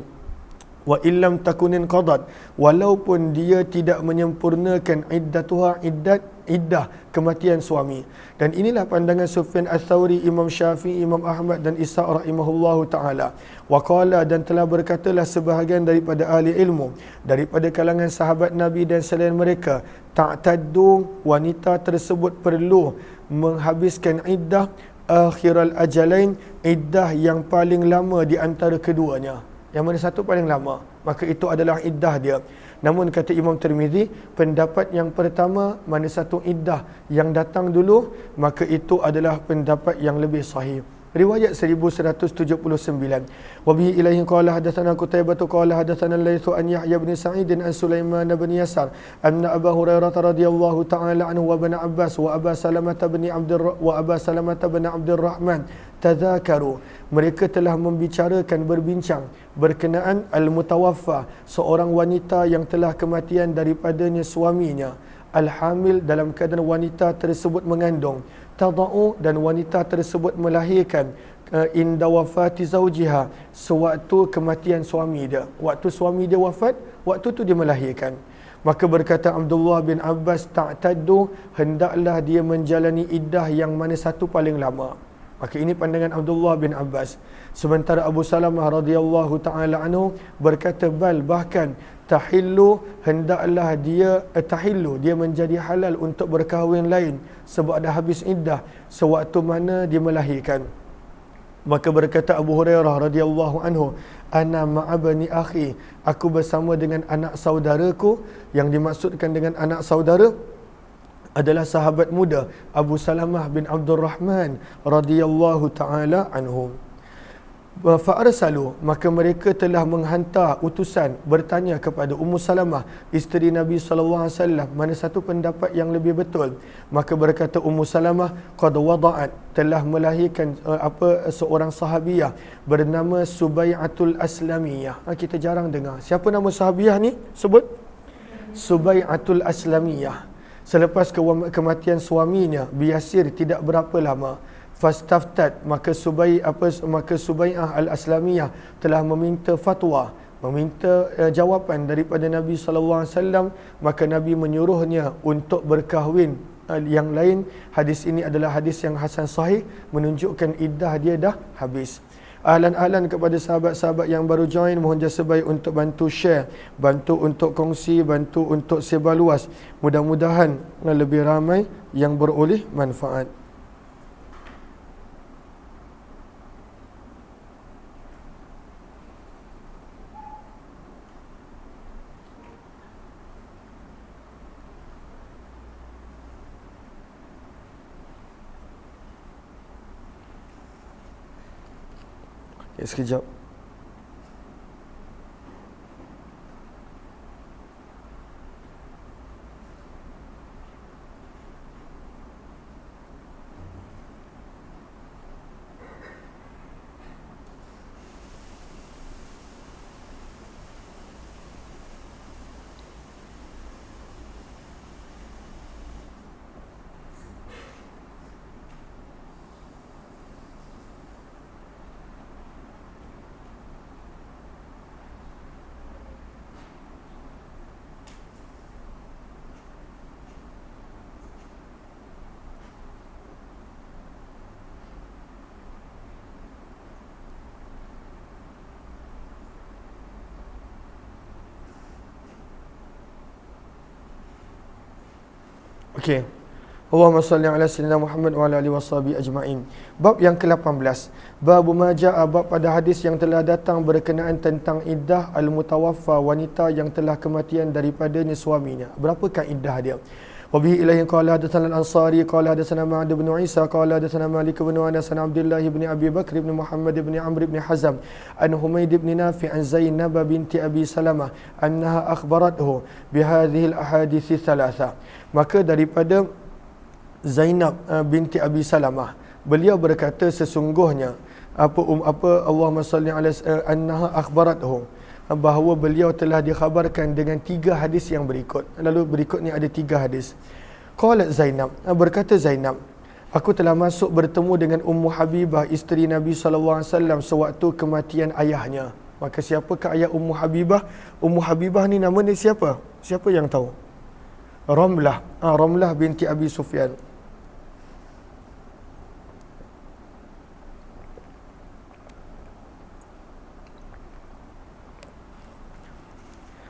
Wa illam takunin qadat, walaupun dia tidak menyempurnakan iddatuha, iddah kematian suami. Dan inilah pandangan Sufyan Ats-Tsauri, Imam Syafi'i, Imam Ahmad dan Ishaq rahimahullahu taala. Wa qala, dan telah berkatalah sebahagian daripada ahli ilmu daripada kalangan sahabat Nabi dan selain mereka, ta'taddu, wanita tersebut perlu menghabiskan iddah akhiral ajalain, iddah yang paling lama di antara keduanya. Yang mana satu paling lama, maka itu adalah iddah dia. Namun kata Imam Tirmizi, pendapat yang pertama, mana satu iddah yang datang dulu, maka itu adalah pendapat yang lebih sahih. Riwayat 1179. Wa bihi ilaihi qala hadatsana Qutaibah qala hadatsana Laits an Yahya bin Sa'id an Sulaiman bin Yasar anna Abu Hurairah radhiyallahu ta'ala anhu wa ibn Abbas wa Aba Salamah bin Abdurrahman tadzakaru, mereka telah membicarakan, berbincang berkenaan al-mutawaffa, seorang wanita yang telah kematian daripadanya suaminya, al-hamil, dalam keadaan wanita tersebut mengandung, tada'u, dan wanita tersebut melahirkan inda wafati zawjiha, sewaktu kematian suami dia. Waktu suami dia wafat, waktu tu dia melahirkan. Maka berkata Abdullah bin Abbas, ta'taddu, hendaklah dia menjalani iddah yang mana satu paling lama. Maka ini pandangan Abdullah bin Abbas. Sementara Abu Salamah radhiyallahu taala anhu berkata, bal, bahkan tahillu, hendaklah dia tahillu, dia menjadi halal untuk berkahwin lain sebab dah habis iddah sewaktu mana dia melahirkan. Maka berkata Abu Hurairah radhiyallahu anhu, ana ma'abani akhi, aku bersama dengan anak saudaraku. Yang dimaksudkan dengan anak saudara adalah sahabat muda Abu Salamah bin Abdul Rahman radhiyallahu taala anhu. Fa'arsalu, maka mereka telah menghantar utusan bertanya kepada Ummu Salamah, isteri Nabi sallallahu alaihi wasallam, mana satu pendapat yang lebih betul. Maka berkata Ummu Salamah, qad wada'at, telah melahirkan seorang sahabiah bernama Subai'atul Aslamiyah. Kita jarang dengar. Siapa nama sahabiah ni? Sebut. Subai'atul Aslamiyah. Selepas kematian suaminya Biyasir tidak berapa lama, fastaftat, maka Subai'ah al-Aslamiyah telah meminta fatwa, meminta jawapan daripada Nabi sallallahu alaihi wasallam. Maka Nabi menyuruhnya untuk berkahwin yang lain. Hadis ini adalah hadis yang hasan sahih, menunjukkan iddah dia dah habis. Ahlan-ahlan kepada sahabat-sahabat yang baru join, mohon jasa baik untuk bantu share, bantu untuk kongsi, bantu untuk sebar luas. Mudah-mudahan lebih ramai yang beroleh manfaat. Sekejap. Okey. Allahumma salli ala sayyidina Muhammad wa ala alihi washabihi ajma'in. Bab yang ke-18. Bab ma jaa, bab pada hadis yang telah datang berkenaan tentang iddah al-mutawaffa, wanita yang telah kematian daripadanya suaminya. Berapakah iddah dia? Wa bihi ilaihi qala hadatsana al-Ansari qala hadatsana Ma'ad bin Isa qala hadatsana Malik bin Anas an Abdullah bin Abi Bakr bin Muhammad bin Amr bin Hazm an Humaid bin Nafi' an Zainab binti Abi Salamah annaha akhbarathu bihadhihi al-ahadits thalatha. Maka daripada Zainab binti Abi Salamah, beliau berkata sesungguhnya Allahumma salli ala annaha akhbarathu, bahawa beliau telah dikhabarkan dengan 3 hadis yang berikut. Lalu berikutnya ada 3 hadis. Qalat Zainab, berkata Zainab, aku telah masuk bertemu dengan Ummu Habibah, isteri Nabi sallallahu alaihi wasallam sewaktu kematian ayahnya. Maka siapakah ayah Ummu Habibah? Ummu Habibah ni nama dia siapa? Siapa yang tahu? Ramlah, Ramlah binti Abi Sufyan.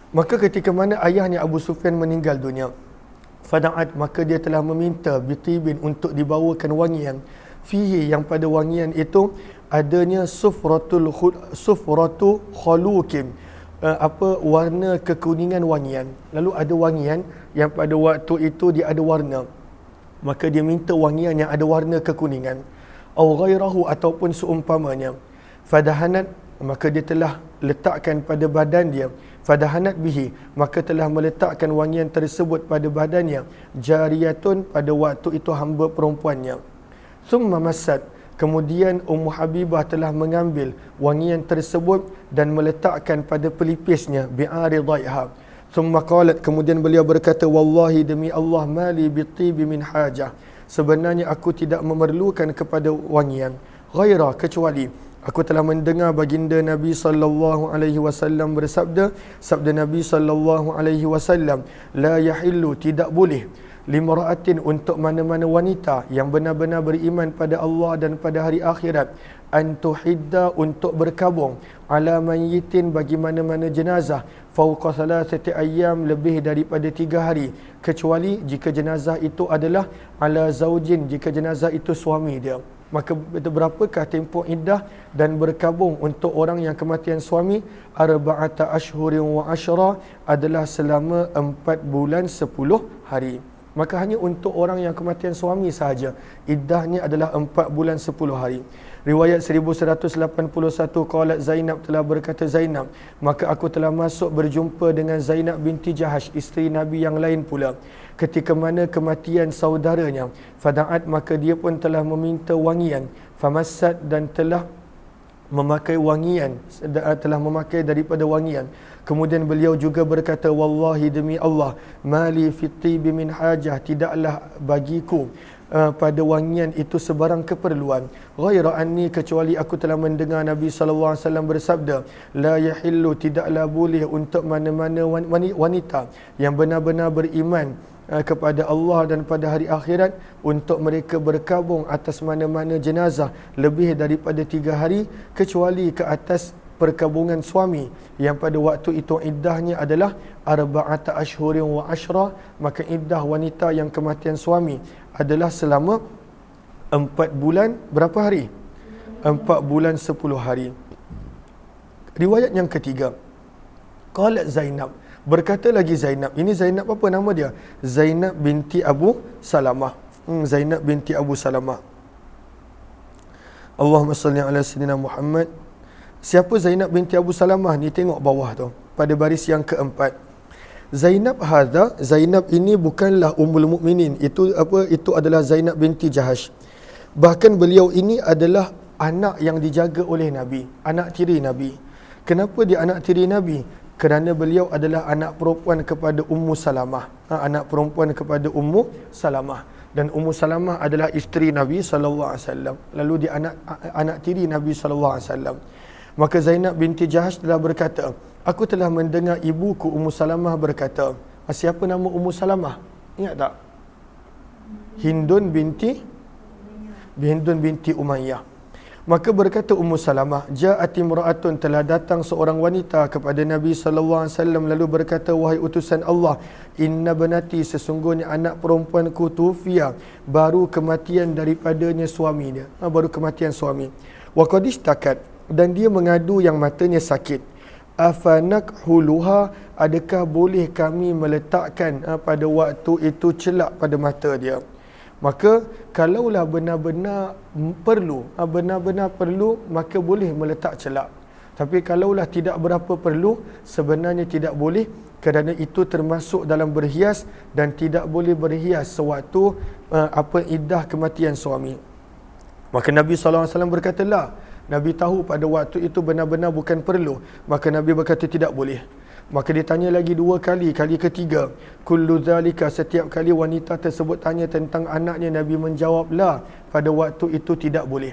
Maka ketika mana ayahnya Abu Sufyan meninggal dunia, fada'at, maka dia telah meminta bitibin untuk dibawakan wangian, fihi, yang pada wangian itu adanya sufratu khalukim, warna kekuningan wangian. Lalu ada wangian yang pada waktu itu dia ada warna, maka dia minta wangian yang ada warna kekuningan, au ghairahu, ataupun seumpamanya. Fadahanat, maka dia telah letakkan pada badan dia, fadahanat bihi, maka telah meletakkan wangian tersebut pada badannya, jariyatun, pada waktu itu hamba perempuannya. Thumma massat, kemudian Ummu Habibah telah mengambil wangian tersebut dan meletakkan pada pelipisnya, bi'aridaiha. Thumma qalat, kemudian beliau berkata, wallahi, demi Allah, mali bitibi min hajah, sebenarnya aku tidak memerlukan kepada wangian, ghaira, kecuali aku telah mendengar baginda Nabi sallallahu alaihi wasallam bersabda, sabda Nabi sallallahu alaihi wasallam, la yahillu, tidak boleh, limra'atin, untuk mana-mana wanita yang benar-benar beriman pada Allah dan pada hari akhirat, an tuhidda, untuk berkabung, ala mayyitin, bagi mana-mana jenazah, fauqa thalathati ayyam, lebih daripada 3 hari, kecuali jika jenazah itu adalah ala zaujin, jika jenazah itu suami dia. Maka berapakah tempoh iddah dan berkabung untuk orang yang kematian suami? Arba'ata ashhurin wa ashra, adalah selama 4 bulan 10 hari. Maka hanya untuk orang yang kematian suami sahaja iddahnya adalah 4 bulan 10 hari. Riwayat 1181, qalat Zainab, telah berkata Zainab, maka aku telah masuk berjumpa dengan Zainab binti Jahash, isteri Nabi yang lain pula, ketika mana kematian saudaranya. Fada'at, maka dia pun telah meminta wangian. Famassat, dan telah memakai wangian, telah memakai daripada wangian. Kemudian beliau juga berkata, wallahi, demi Allah, mali fitibi min hajah, tidaklah bagiku pada wangian itu sebarang keperluan, ghaira anni, kecuali aku telah mendengar Nabi SAW bersabda, la yahillu, tidaklah boleh untuk mana-mana wanita yang benar-benar beriman kepada Allah dan pada hari akhirat untuk mereka berkabung atas mana-mana jenazah lebih daripada 3 hari, kecuali ke atas perkabungan suami yang pada waktu itu iddahnya adalah arba'ata ashhurin wa ashra. Maka iddah wanita yang kematian suami adalah selama 4 bulan berapa hari? 4 bulan 10 hari. Riwayat yang ketiga, qalat Zainab, berkata lagi Zainab. Ini Zainab apa nama dia? Zainab binti Abu Salamah. Zainab binti Abu Salamah. Allahumma salli ala sayyidina Muhammad. Siapa Zainab binti Abu Salamah ni? Tengok bawah tu pada baris yang keempat. Zainab hadha, Zainab ini bukanlah Ummul Mukminin. Itu adalah Zainab binti Jahash. Bahkan beliau ini adalah anak yang dijaga oleh Nabi, anak tiri Nabi. Kenapa dia anak tiri Nabi? Kerana beliau adalah anak perempuan kepada Ummu Salamah. Anak perempuan kepada Ummu Salamah. Dan Ummu Salamah adalah isteri Nabi SAW. Lalu dia anak tiri Nabi SAW. Maka Zainab binti Jahash telah berkata, aku telah mendengar ibuku Ummu Salamah berkata. Siapa nama Ummu Salamah? Ingat tak? Hindun binti Umayyah. Maka berkata Ummu Salamah, ja'at imra'atun, telah datang seorang wanita kepada Nabi SAW lalu berkata, wahai utusan Allah, inna banati, sesungguhnya anak perempuanku tufiya, baru kematian daripadanya suaminya. Baru kematian suami. Wa qad ishtakat, dan dia mengadu yang matanya sakit. Afanakhuluha, adakah boleh kami meletakkan pada waktu itu celak pada mata dia? Maka kalaulah benar-benar perlu, maka boleh meletak celak. Tapi kalaulah tidak berapa perlu, sebenarnya tidak boleh, kerana itu termasuk dalam berhias dan tidak boleh berhias sewaktu iddah kematian suami. Maka Nabi SAW berkata, la. Nabi tahu pada waktu itu benar-benar bukan perlu. Maka Nabi berkata tidak boleh. Maka dia tanya lagi 2 kali. Kali ketiga, kullu dhalika, setiap kali wanita tersebut tanya tentang anaknya, Nabi menjawab, la, pada waktu itu tidak boleh.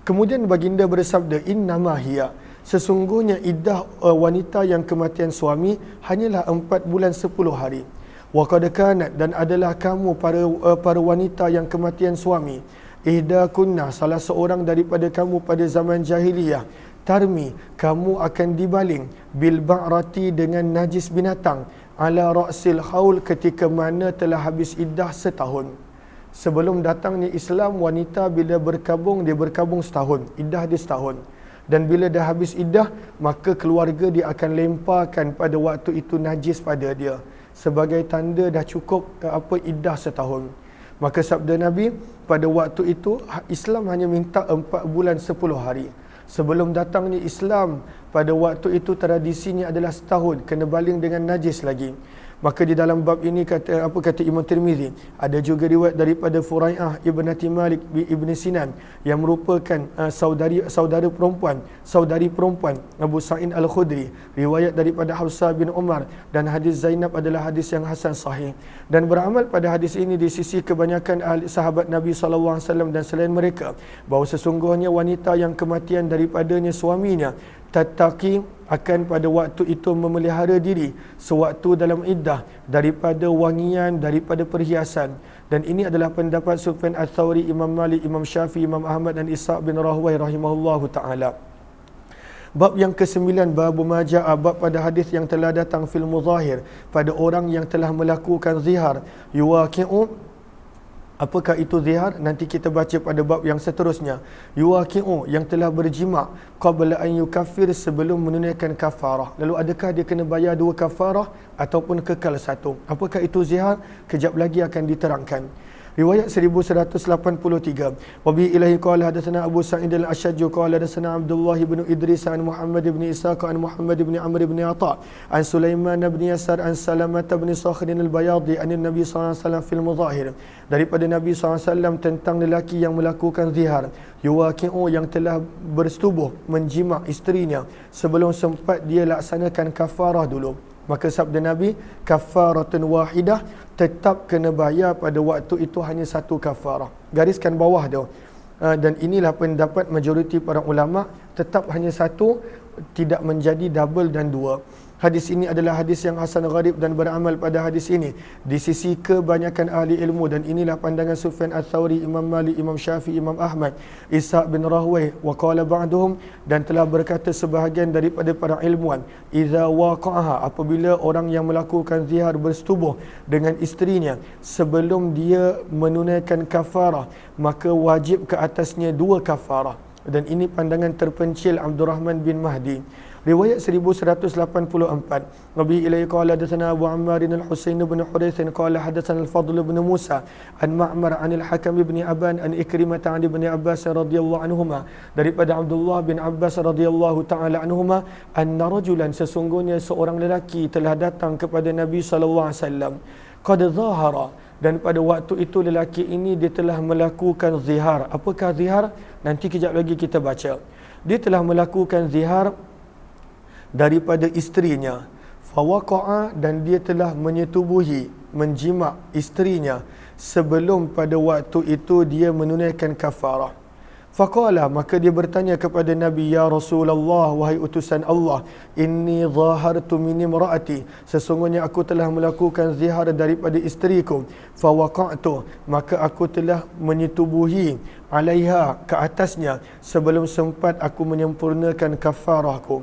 Kemudian baginda bersabda, innama hiya, sesungguhnya iddah wanita yang kematian suami hanyalah 4 bulan 10 hari. Wa qad kanat, dan adalah kamu para wanita yang kematian suami, ihda kunna, salah seorang daripada kamu pada zaman jahiliyah, tarmi, kamu akan dibaling, bil ba'rati, dengan najis binatang, ala ra'sil haul, ketika mana telah habis iddah setahun. Sebelum datangnya Islam, wanita bila berkabung, dia berkabung setahun, iddah dia setahun. Dan bila dah habis iddah, maka keluarga dia akan lemparkan pada waktu itu najis pada dia, sebagai tanda dah cukup iddah setahun. Maka sabda Nabi, pada waktu itu Islam hanya minta 4 bulan 10 hari. Sebelum datangnya Islam, pada waktu itu tradisinya adalah setahun, kena baling dengan najis lagi. Maka di dalam bab ini kata Imam Tirmizi, ada juga riwayat daripada Furai'ah ibnati Malik ibn Sinan yang merupakan saudari perempuan Abu Sa'id Al-Khudri, riwayat daripada Hafsah bin Umar, dan hadis Zainab adalah hadis yang hasan sahih. Dan beramal pada hadis ini di sisi kebanyakan ahli sahabat Nabi SAW dan selain mereka, bahawa sesungguhnya wanita yang kematian daripadanya suaminya tattaqi, akan pada waktu itu memelihara diri sewaktu dalam iddah daripada wangian, daripada perhiasan. Dan ini adalah pendapat Sufyan Ats-Tsauri, Imam Malik, Imam Syafi'i, Imam Ahmad dan Ishaq bin Rahway rahimahullahu ta'ala. Bab yang ke-9, babu maja'a, bab pada hadis yang telah datang fil muzahir, pada orang yang telah melakukan zihar, yuwaqi'u Apakah itu zihar? Nanti kita baca pada bab yang seterusnya. Yuwaqi'u, yang telah berjima' qabla an yukaffir, sebelum menunaikan kafarah. Lalu adakah dia kena bayar 2 kafarah ataupun kekal 1? Apakah itu zihar? Kejap lagi akan diterangkan. Riwayat 1183. Wa bi ilahi qala hadatsana Abu Sa'id al-Ashajj qala hadatsana Abdullah bin Idris an Muhammad bin Ishaq an Muhammad bin Amr bin Atha an Sulaiman bin Yasar an Salamah bin Sakhr al-Bayadi an Nabi sallallahu alaihi wasallam fil mudhahir. Daripada Nabi SAW tentang lelaki yang melakukan zihar, yuwaqi'u, yang telah bersetubuh menjima' isterinya sebelum sempat dia laksanakan kafarah dulu. Maka sabda Nabi, kafaratun wahidah, tetap kena bayar pada waktu itu hanya 1 kafarah. Gariskan bawah tu. Dan inilah pendapat majoriti para ulama, tetap hanya 1, tidak menjadi double dan 2. Hadis ini adalah hadis yang hasan gharib dan beramal pada hadis ini di sisi kebanyakan ahli ilmu, dan inilah pandangan Sufyan Ats-Tsauri, Imam Malik, Imam Syafi'i, Imam Ahmad, Ishaq bin Rahwayh wa qala ba'duhum, dan telah berkata sebahagian daripada para ilmuan, idza waqa'aha, apabila orang yang melakukan zihar bersetubuh dengan isterinya sebelum dia menunaikan kafarah, maka wajib ke atasnya 2 kafarah. Dan ini pandangan terpencil Abdurrahman bin Mahdi. Riwayat 1184. Nabi ilaihi qala hadatsana Abu Ammar al-Husain bin Hurayth qala hadatsana al-Fadl bin Musa an Ma'mar an al-Hakam bin Aban an Ikrimah an Ibn Abbas radhiyallahu anhuma, daripada Abdullah bin Abbas radhiyallahu taala anhuma, anna rajulan, sesungguhnya seorang lelaki telah datang kepada Nabi sallallahu alaihi wasallam, qad zahara, dan pada waktu itu lelaki ini dia telah melakukan zihar. Apakah zihar? Nanti kejap lagi kita baca. Dia telah melakukan zihar daripada isterinya, fawaqa'a, dan dia telah menyetubuhi menjima' isterinya sebelum pada waktu itu dia menunaikan kafarah. Faqala, maka dia bertanya kepada Nabi, ya Rasulullah, wahai utusan Allah, inni zahartu min imraati, sesungguhnya aku telah melakukan zihar daripada isteriku, fawaqa'tu, maka aku telah menyetubuhi alaiha, ke atasnya, sebelum sempat aku menyempurnakan kafarahku.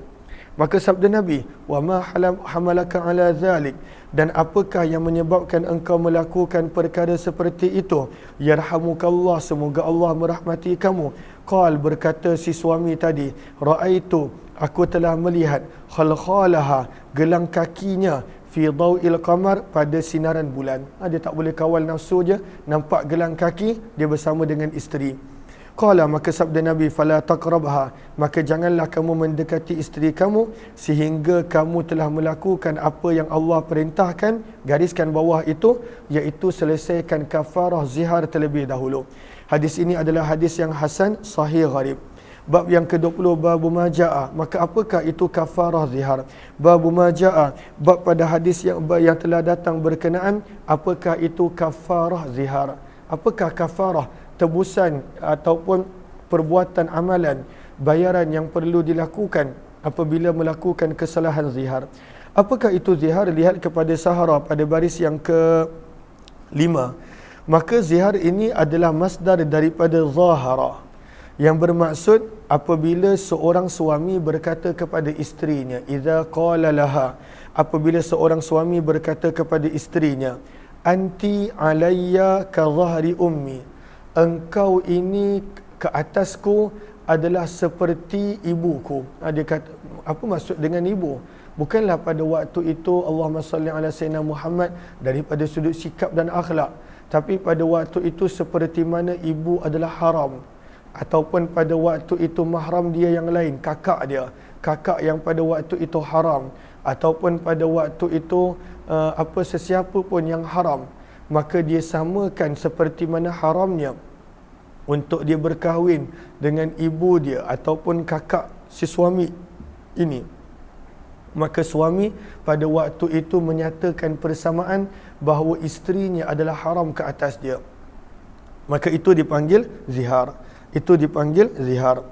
Maka sabda Nabi, wa ma hamalaka ala zalik, dan apakah yang menyebabkan engkau melakukan perkara seperti itu? Yarhamukallah, semoga Allah merahmati kamu. Qal, berkata si suami tadi, raaitu, aku telah melihat, khalkhalaha, gelang kakinya, fi daw'il qamar, pada sinaran bulan. Dia tak boleh kawal nafsu je, nampak gelang kaki dia bersama dengan isteri. Qala, maka sabda Nabi, fala taqrabha, maka janganlah kamu mendekati isteri kamu sehingga kamu telah melakukan apa yang Allah perintahkan. Gariskan bawah itu, iaitu selesaikan kafarah zihar terlebih dahulu. Hadis ini adalah hadis yang hasan sahih gharib. Bab yang ke-20, babu majaa, maka apakah itu kafarah zihar? Babu majaa, bab pada hadis yang telah datang berkenaan apakah itu kafarah zihar. Apakah kafarah? Tebusan ataupun perbuatan amalan, bayaran yang perlu dilakukan apabila melakukan kesalahan zihar. Apakah itu zihar? Lihat kepada Sahara pada baris yang ke-5. Maka zihar ini adalah masdar daripada zahara, yang bermaksud apabila seorang suami berkata kepada isterinya, idza qala laha, apabila seorang suami berkata kepada isterinya, anti alayya ka zahri ummi, engkau ini ke atasku adalah seperti ibuku. Dia kata, apa maksud dengan ibu? Bukanlah pada waktu itu Allahumma salli ala sayyidina Muhammad daripada sudut sikap dan akhlak, tapi pada waktu itu seperti mana ibu adalah haram, ataupun pada waktu itu mahram dia yang lain, kakak dia, kakak yang pada waktu itu haram, ataupun pada waktu itu sesiapa pun yang haram, maka dia samakan seperti mana haramnya untuk dia berkahwin dengan ibu dia ataupun kakak si suami ini. Maka suami pada waktu itu menyatakan persamaan bahawa isterinya adalah haram ke atas dia. Maka itu dipanggil zihar. Itu dipanggil zihar.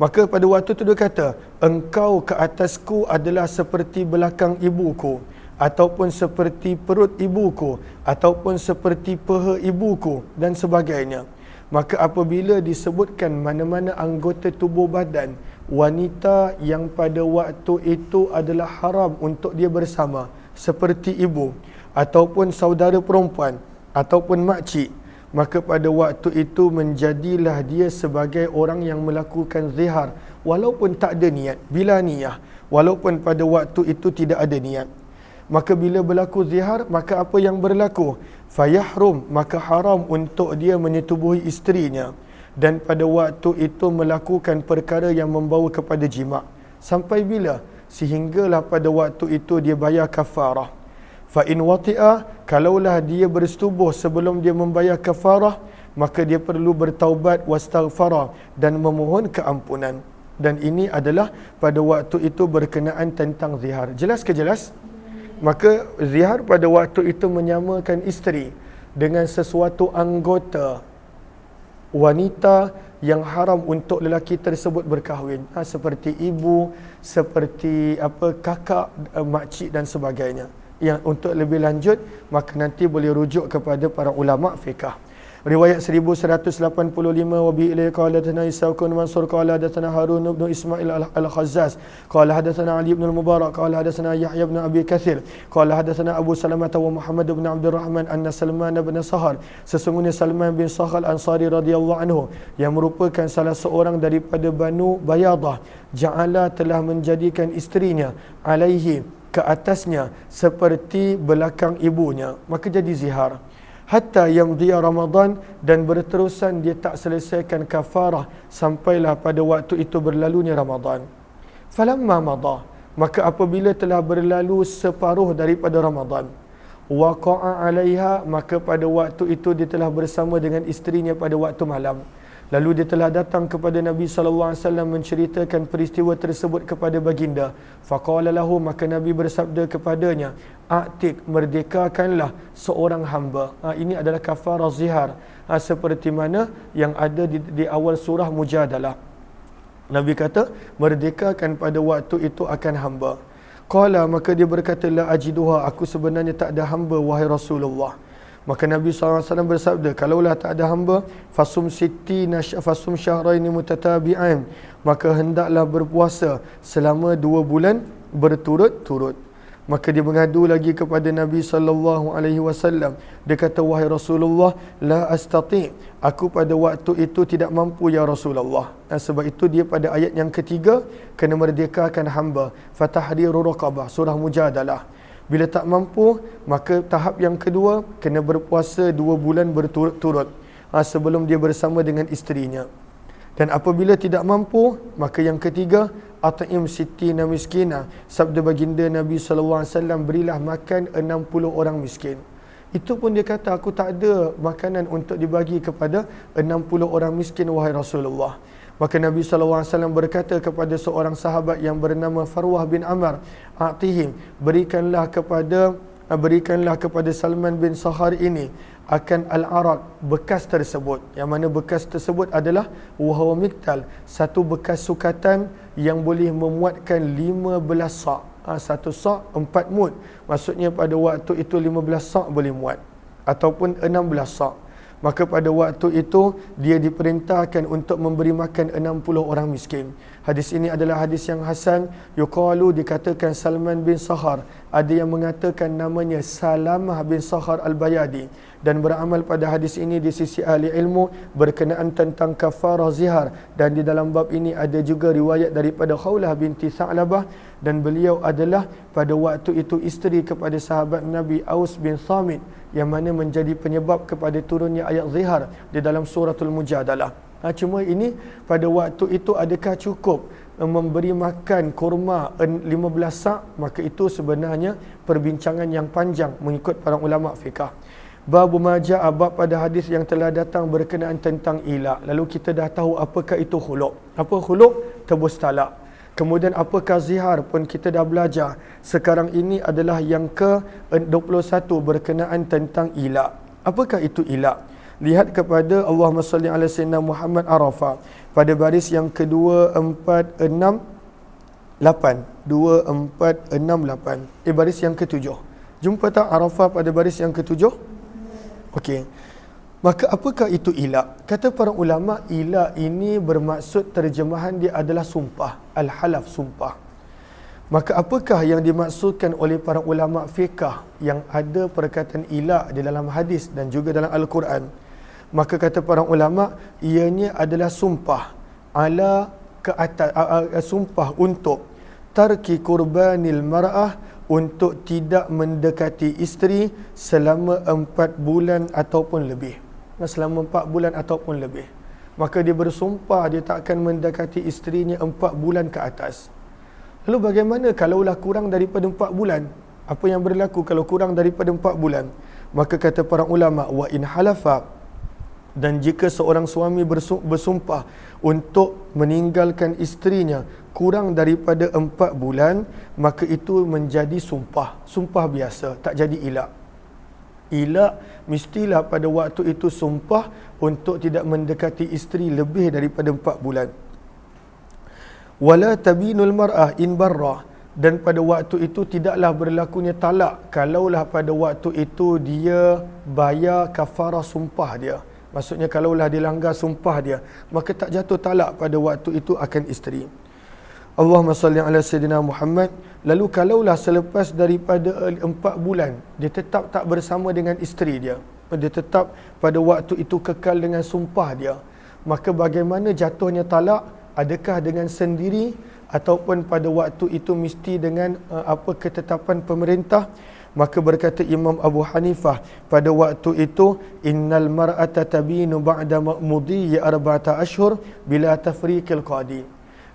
Maka pada waktu itu dia kata, engkau ke atasku adalah seperti belakang ibuku, ataupun seperti perut ibuku, ataupun seperti peha ibuku, dan sebagainya. Maka apabila disebutkan mana-mana anggota tubuh badan wanita yang pada waktu itu adalah haram untuk dia bersama, seperti ibu, ataupun saudara perempuan, ataupun makcik, maka pada waktu itu menjadilah dia sebagai orang yang melakukan zihar walaupun tak ada niat, bila niyah, walaupun pada waktu itu tidak ada niat. Maka bila berlaku zihar, maka apa yang berlaku? Fayahrum, maka haram untuk dia menyetubuhi isterinya, dan pada waktu itu melakukan perkara yang membawa kepada jima'. Sampai bila? Sehinggalah pada waktu itu dia bayar kafarah. Fa in wati'a, kalaulah dia bersetubuh sebelum dia membayar kafarah, maka dia perlu bertaubat wastaghfara dan memohon keampunan. Dan ini adalah pada waktu itu berkenaan tentang zihar. Jelas ke jelas? Maka zihar pada waktu itu menyamakan isteri dengan sesuatu anggota wanita yang haram untuk lelaki tersebut berkahwin, seperti ibu, seperti kakak, makcik dan sebagainya. Yang untuk lebih lanjut, maka nanti boleh rujuk kepada para ulama fiqh. Riwayat 1185, wa bi ilai qala hadatsana Isa bin Mansur qala hadatsana Harun bin Ismail al-Khazzaz qala hadatsana Ali bin al-Mubarak qala hadatsana Yahya bin Abi Katsir qala hadatsana Abu Salamah wa Muhammad bin Abdul Rahman anna Salman bin Sahar, sesungguhnya Salman bin Sahal Ansari radhiyallahu anhu yang merupakan salah seorang daripada Banu Bayadah, ja'ala telah menjadikan isterinya alaihi ke atasnya seperti belakang ibunya, maka jadi zihar. Hatta yamdiya Ramadan, dan berterusan dia tak selesaikan kafarah sampailah pada waktu itu berlalunya Ramadan. Falamma madha, maka apabila telah berlalu separuh daripada Ramadan, waqa'a 'alaiha, maka pada waktu itu dia telah bersama dengan isterinya pada waktu malam. Lalu dia telah datang kepada Nabi SAW menceritakan peristiwa tersebut kepada baginda. Faqala lahu, maka Nabi bersabda kepadanya, a'tik, merdekakanlah seorang hamba. Ini adalah kafarah zihar, seperti mana yang ada di awal surah Mujadalah. Nabi kata, merdekakan pada waktu itu akan hamba. Qala, maka dia berkata, la ajiduha, aku sebenarnya tak ada hamba, wahai Rasulullah. Maka Nabi SAW bersabda, kalaulah tak ada hamba, fasum syahraini mutatabi'ain, maka hendaklah berpuasa selama 2 bulan berturut-turut. Maka dia mengadu lagi kepada Nabi SAW. Dia kata, wahai Rasulullah, la astati', aku pada waktu itu tidak mampu ya Rasulullah. Sebab itu dia pada ayat yang ketiga kena merdekakan hamba. Fatahriru raqabah, surah Mujadalah. Bila tak mampu, maka tahap yang kedua kena berpuasa 2 bulan berturut-turut sebelum dia bersama dengan isterinya. Dan apabila tidak mampu, maka yang ketiga, at'im sittina miskina, sabda baginda Nabi SAW, berilah makan 60 orang miskin. Itu pun dia kata, aku tak ada makanan untuk dibagi kepada 60 orang miskin, wahai Rasulullah. Maka Nabi SAW berkata kepada seorang sahabat yang bernama Farwah bin Amr, a'tihim, berikanlah kepada Salman bin Sahar ini akan al-araq, bekas tersebut, yang mana bekas tersebut adalah wahwa miktal, satu bekas sukatan yang boleh memuatkan 15 sa'. Satu sa' 4 mud, maksudnya pada waktu itu 15 sa' boleh muat, ataupun 16 sa'. Maka pada waktu itu dia diperintahkan untuk memberi makan 60 orang miskin. Hadis ini adalah hadis yang hasan. Yuqalu, dikatakan Salman bin Sahar, ada yang mengatakan namanya Salamah bin Sahar al-Bayadi, dan beramal pada hadis ini di sisi ahli ilmu berkenaan tentang kafarah zihar. Dan di dalam bab ini ada juga riwayat daripada Khawlah binti Tha'labah, dan beliau adalah pada waktu itu isteri kepada sahabat Nabi Aus bin Thamit, yang mana menjadi penyebab kepada turunnya ayat zihar di dalam suratul Mujadalah. Cuma ini pada waktu itu adakah cukup memberi makan kurma 15 sa'? Maka itu sebenarnya perbincangan yang panjang mengikut para ulama fiqh. Babu maja'a, bab pada hadis yang telah datang berkenaan tentang ila. Lalu kita dah tahu apakah itu khuluk. Apa khuluk? Tebus talak. Kemudian apakah zihar pun kita dah belajar. Sekarang ini adalah yang ke-21 berkenaan tentang ila. Apakah itu ila? Lihat kepada Allahumma salli ala sayyidina Muhammad Arafah pada baris yang ke-2, 4, 6, 8. 2, 4, 6, 8. Baris yang ke-7. Jumpa tak Arafah pada baris yang ke-7? Okey. Maka apakah itu ila? Kata para ulama, ila ini bermaksud terjemahan dia adalah sumpah. Al-halaf, sumpah. Maka apakah yang dimaksudkan oleh para ulama fiqh yang ada perkataan ila di dalam hadis dan juga dalam Al-Quran? Maka kata para ulama, ianya adalah sumpah ala ke atas, sumpah untuk tarki kurbanil mar'ah, untuk tidak mendekati isteri selama 4 bulan ataupun lebih. Selama 4 bulan ataupun lebih. Maka dia bersumpah dia tak akan mendekati isterinya 4 bulan ke atas. Lalu bagaimana kalaulah kurang daripada 4 bulan? Apa yang berlaku kalau kurang daripada 4 bulan? Maka kata para ulama, wa in halafa, dan jika seorang suami bersumpah untuk meninggalkan isterinya kurang daripada 4 bulan, maka itu menjadi sumpah biasa, tak jadi ilak. Ilak mestilah pada waktu itu sumpah untuk tidak mendekati isteri lebih daripada 4 bulan. Wala tabinul mar'ah in barra, dan pada waktu itu tidaklah berlakunya talak kalaulah pada waktu itu dia bayar kafarah sumpah dia. Maksudnya kalaulah dilanggar sumpah dia, maka tak jatuh talak pada waktu itu akan isteri. Allahumma salli ala Sayyidina Muhammad. Lalu kalaulah selepas daripada 4 bulan dia tetap tak bersama dengan isteri dia, dia tetap pada waktu itu kekal dengan sumpah dia, maka bagaimana jatuhnya talak? Adakah dengan sendiri ataupun pada waktu itu mesti dengan ketetapan pemerintah? Maka berkata Imam Abu Hanifah, pada waktu itu innal mar'ata tabinu ba'da mudhi 4 ashhur bila tafriqil qadi.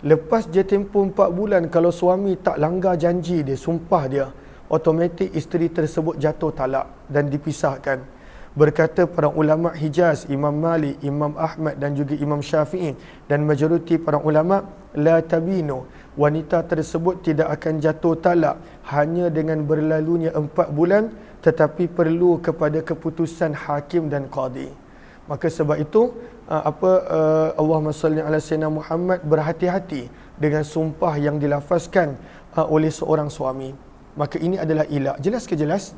Lepas dia tempoh 4 bulan, kalau suami tak langgar janji dia, sumpah dia, automatik isteri tersebut jatuh talak dan dipisahkan. Berkata para ulama Hijaz, Imam Malik, Imam Ahmad dan juga Imam Syafi'i dan majoriti para ulama, la tabinu, wanita tersebut tidak akan jatuh talak hanya dengan berlalunya 4 bulan, tetapi perlu kepada keputusan hakim dan qadi. Maka sebab itu Allahumma salli ala Sayyidina Muhammad, berhati-hati dengan sumpah yang dilafazkan oleh seorang suami. Maka ini adalah ilak. Jelas ke jelas?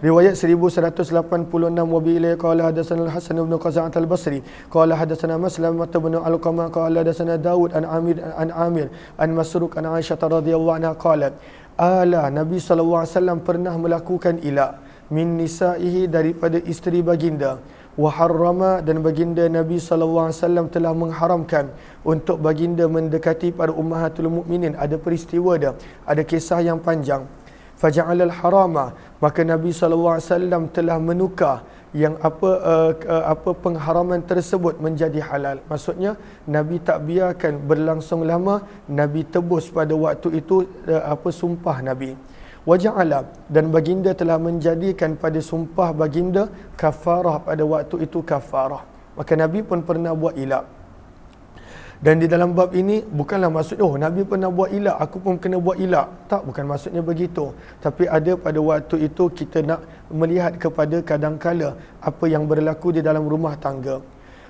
Riwayat 1186 wa bi ilai qala hadatsana al-Hasan bin Qaza'ah al-Basri qala hadatsana Maslamah bin Al-Qamah qala hadatsana Daud an Amir an Masruq an Aisyah radhiyallahu anha qalat ala Nabi sallallahu alaihi wasallam pernah melakukan ilak min nisaihi, daripada isteri baginda, wa harrama, dan baginda Nabi sallallahu alaihi wasallam telah mengharamkan untuk baginda mendekati para ummahatul mukminin. Ada peristiwa dia, ada kisah yang panjang. Faja'alal harama, maka Nabi SAW telah menukar yang pengharaman tersebut menjadi halal. Maksudnya Nabi tak biarkan berlangsung lama, Nabi tebus pada waktu itu sumpah Nabi. Waja'ala, dan baginda telah menjadikan pada sumpah baginda kafarah, pada waktu itu kafarah. Maka Nabi pun pernah buat ilak. Dan di dalam bab ini bukanlah maksud Nabi pernah buat ilak, aku pun kena buat ilak. Tak, bukan maksudnya begitu. Tapi ada pada waktu itu kita nak melihat kepada kadangkala apa yang berlaku di dalam rumah tangga.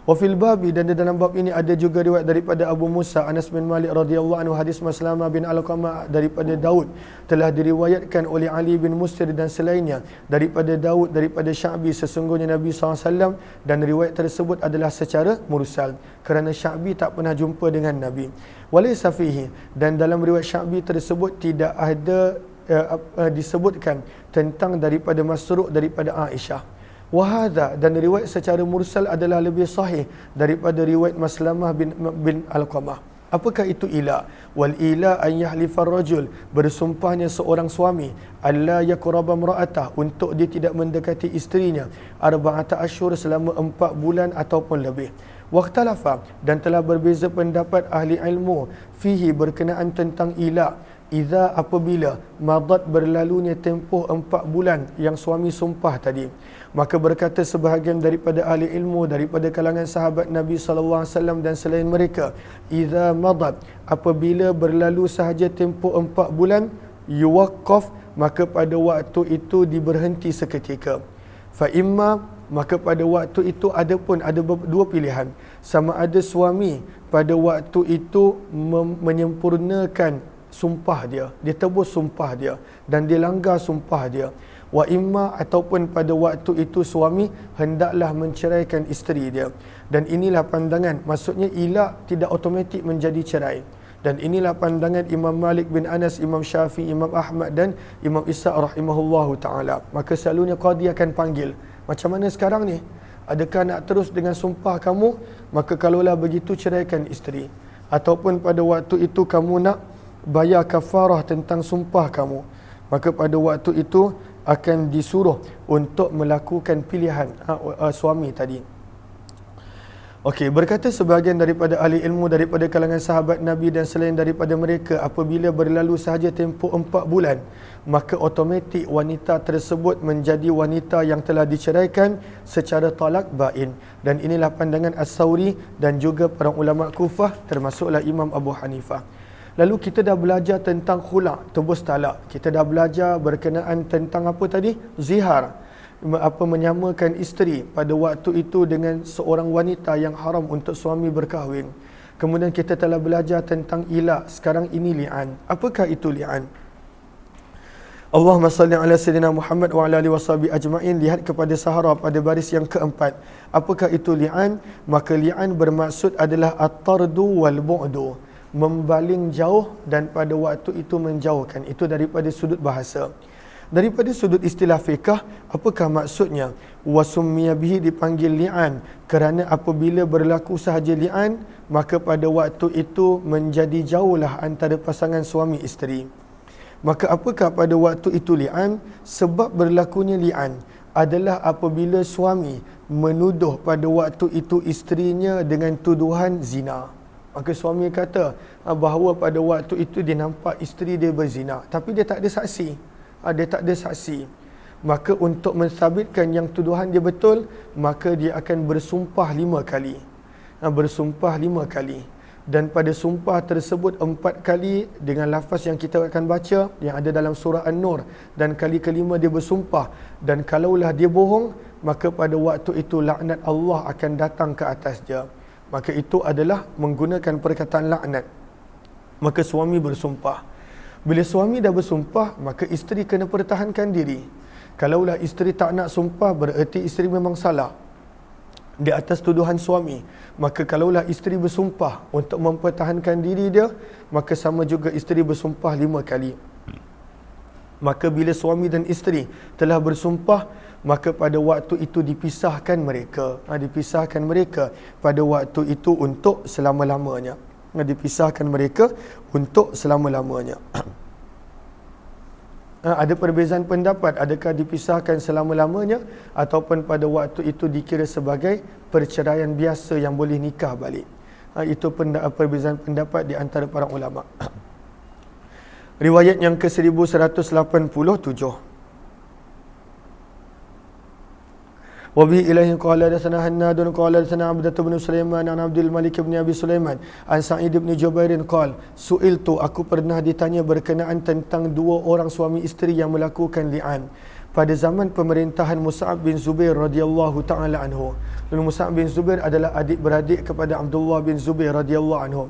Wa fil babi, dan di dalam bab ini ada juga riwayat daripada Abu Musa Anas bin Malik radhiyallahu anhu, hadis Maslamah bin Al-Qamah daripada Daud, telah diriwayatkan oleh Ali bin Mustir dan selainnya daripada Daud daripada Sya'bi, sesungguhnya Nabi SAW, dan riwayat tersebut adalah secara mursal kerana Sya'bi tak pernah jumpa dengan Nabi. Walaysa fihi, dan dalam riwayat Sya'bi tersebut tidak ada disebutkan tentang daripada Masruq daripada Aisyah. Wahada, dan riwayat secara mursal adalah lebih sahih daripada riwayat Maslamah bin Al-Qamah. Apakah itu ila? Wal ila an yahlifar rajul, bersumpahnya seorang suami, alla yaqraba imra'atah, untuk dia tidak mendekati isterinya 4 ashhur, selama 4 bulan ataupun lebih. Waqtalafa, dan telah berbeza pendapat ahli ilmu fihi, berkenaan tentang ila, idza, apabila madat, berlalunya tempoh 4 bulan yang suami sumpah tadi. Maka berkata sebahagian daripada ahli ilmu daripada kalangan sahabat Nabi SAW dan selain mereka, idza madat, apabila berlalu sahaja tempoh 4 bulan, yuwaqqaf, maka pada waktu itu diberhenti seketika. Fa imma, maka pada waktu itu ada dua pilihan. Sama ada suami pada waktu itu menyempurnakan sumpah dia tebus sumpah dia dan dia langgar sumpah dia. Wa imma, ataupun pada waktu itu suami hendaklah menceraikan isteri dia. Dan inilah pandangan, maksudnya ilak tidak automatik menjadi cerai. Dan inilah pandangan Imam Malik bin Anas, Imam Syafi'i, Imam Ahmad dan Imam Ishaq rahimahullahu ta'ala. Maka selalunya qadi akan panggil. Macam mana sekarang ni? Adakah nak terus dengan sumpah kamu? Maka kalaulah begitu ceraikan isteri. Ataupun pada waktu itu kamu nak bayar kafarah tentang sumpah kamu, maka pada waktu itu akan disuruh untuk melakukan pilihan suami tadi. Okey, berkata sebahagian daripada ahli ilmu daripada kalangan sahabat Nabi dan selain daripada mereka, apabila berlalu sahaja tempoh 4 bulan, maka automatik wanita tersebut menjadi wanita yang telah diceraikan secara talak bain. Dan inilah pandangan As-Sawri dan juga para ulama Kufah, termasuklah Imam Abu Hanifah. Lalu kita dah belajar tentang khula', tebus talak. Kita dah belajar berkenaan tentang apa tadi? Zihar. Menyamakan isteri pada waktu itu dengan seorang wanita yang haram untuk suami berkahwin. Kemudian kita telah belajar tentang ilah. Sekarang ini li'an. Apakah itu li'an? Allahumma salli ala sayyidina Muhammad wa ala alihi washabi ajma'in. Lihat kepada Sahara pada baris yang keempat. Apakah itu li'an? Maka li'an bermaksud adalah at-tardu wal bu'du, membaling jauh dan pada waktu itu menjauhkan. Itu daripada sudut bahasa. Daripada sudut istilah fiqah, apakah maksudnya? Wasummiya bihi, dipanggil li'an kerana apabila berlaku sahaja li'an, maka pada waktu itu menjadi jauhlah antara pasangan suami isteri. Maka apakah pada waktu itu li'an? Sebab berlakunya li'an adalah apabila suami menuduh pada waktu itu isterinya dengan tuduhan zina. Maka suami kata bahawa pada waktu itu dia nampak isteri dia berzina, tapi dia tak ada saksi. Dia tak ada saksi. Maka untuk mensabitkan yang tuduhan dia betul, maka dia akan bersumpah 5 kali. Bersumpah 5 kali. Dan pada sumpah tersebut 4 kali dengan lafaz yang kita akan baca, yang ada dalam surah An-Nur. Dan kali kelima dia bersumpah. Dan kalaulah dia bohong, maka pada waktu itu laknat Allah akan datang ke atas dia. Maka itu adalah menggunakan perkataan laknat. Maka suami bersumpah. Bila suami dah bersumpah, maka isteri kena pertahankan diri. Kalaulah isteri tak nak sumpah, bererti isteri memang salah di atas tuduhan suami. Maka kalaulah isteri bersumpah untuk mempertahankan diri dia, maka sama juga isteri bersumpah 5 kali. Maka bila suami dan isteri telah bersumpah, maka pada waktu itu dipisahkan mereka. Dipisahkan mereka pada waktu itu untuk selama-lamanya. Dipisahkan mereka untuk selama-lamanya. Ada perbezaan pendapat, adakah dipisahkan selama-lamanya ataupun pada waktu itu dikira sebagai perceraian biasa yang boleh nikah balik. Itu perbezaan pendapat di antara para ulama. Riwayat yang ke-1187. Wabihi ilaihi qala hadatsana Hannadun qala hadatsana Abdatu bin Sulaiman an Abdul Malik bin Abi Sulaiman an Sa'id bin Jubairin qala su'iltu, aku pernah ditanya berkenaan tentang 2 orang suami isteri yang melakukan li'an pada zaman pemerintahan Mus'ab bin Zubair radhiyallahu taala anhu. Dan Mus'ab bin Zubair adalah adik-beradik kepada Abdullah bin Zubair radhiyallahu anhu.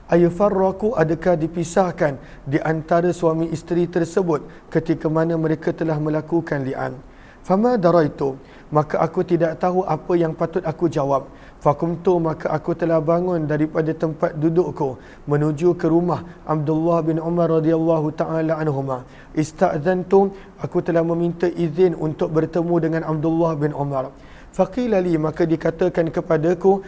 Ayufarraqu, adakah dipisahkan di antara suami isteri tersebut ketika mana mereka telah melakukan li'an? Fama daraitu, maka aku tidak tahu apa yang patut aku jawab. Fakumtu, maka aku telah bangun daripada tempat dudukku menuju ke rumah Abdullah bin Umar radhiyallahu taala anhuma. Ista'zantu, aku telah meminta izin untuk bertemu dengan Abdullah bin Umar. Faqila li, maka dikatakan kepadaku,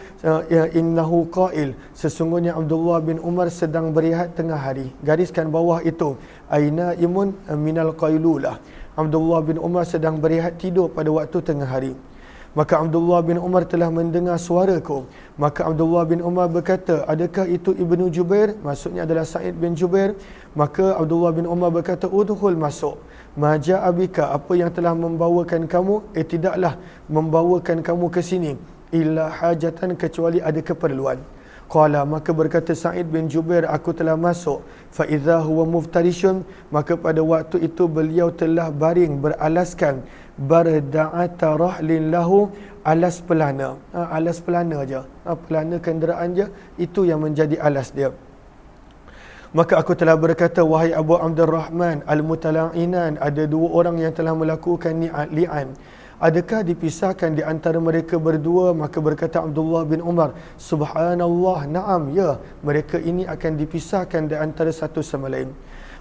innahu qail, sesungguhnya Abdullah bin Umar sedang berehat tengah hari. Gariskan bawah itu, aina imun minal qailulah. Abdullah bin Umar sedang berehat tidur pada waktu tengah hari. Maka Abdullah bin Umar telah mendengar suaraku. Maka Abdullah bin Umar berkata, adakah itu Ibnu Jubair? Maksudnya adalah Sa'id bin Jubair. Maka Abdullah bin Umar berkata, udhul, masuk. Maja abika, apa yang telah membawakan kamu? Tidaklah membawakan kamu ke sini illa hajatan, kecuali ada keperluan. Qala, maka berkata Sa'id bin Jubair, aku telah masuk. Fa idza huwa muftarishun, maka pada waktu itu beliau telah baring beralaskan barda'ata rahlin lahu, alas pelana. Alas pelana aja. Pelana kenderaan je, itu yang menjadi alas dia. Maka aku telah berkata, wahai Abu Abdurrahman al-Mutala'inan, ada 2 orang yang telah melakukan li'an. Adakah dipisahkan di antara mereka berdua? Maka berkata Abdullah bin Umar, subhanallah, na'am, ya, mereka ini akan dipisahkan di antara satu sama lain.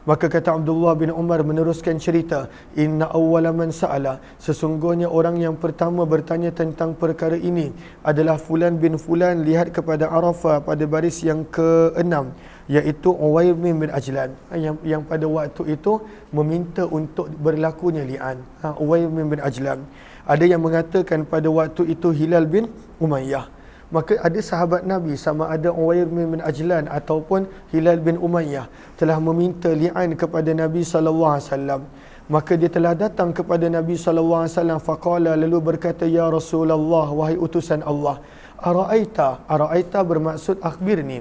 Maka kata Abdullah bin Umar meneruskan cerita, inna awwala man sa'ala, sesungguhnya orang yang pertama bertanya tentang perkara ini adalah fulan bin fulan, lihat kepada Arafah pada baris yang ke-6, iaitu Uwaimir bin Ajlan, yang pada waktu itu meminta untuk berlakunya li'an. Uwaimir bin Ajlan. Ada yang mengatakan pada waktu itu Hilal bin Umayyah. Maka ada sahabat Nabi, sama ada Uwaimir bin Ajlan ataupun Hilal bin Umayyah, telah meminta li'an kepada Nabi SAW. Maka dia telah datang kepada Nabi SAW, faqala, lalu berkata, ya Rasulullah, wahai utusan Allah, ara'aita bermaksud akhbirni,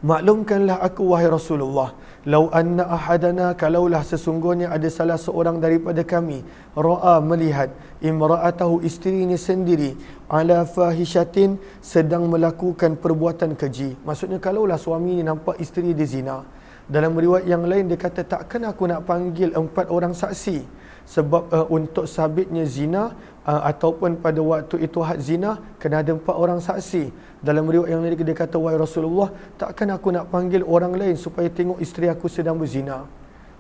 maklumkanlah aku wahai Rasulullah, lau anna ahadana, kalaulah sesungguhnya ada salah seorang daripada kami, ra'a melihat, imra'atahu isterinya sendiri, ala fahishatin sedang melakukan perbuatan keji. Maksudnya kalaulah suami ni nampak isteri dia zina. Dalam riwayat yang lain dia kata, takkan aku nak panggil 4 orang saksi sebab untuk sabitnya zina ataupun pada waktu itu had zina kena ada 4 orang saksi. Dalam riwayat yang lain dia kata, wahai Rasulullah, takkan aku nak panggil orang lain supaya tengok isteri aku sedang berzina.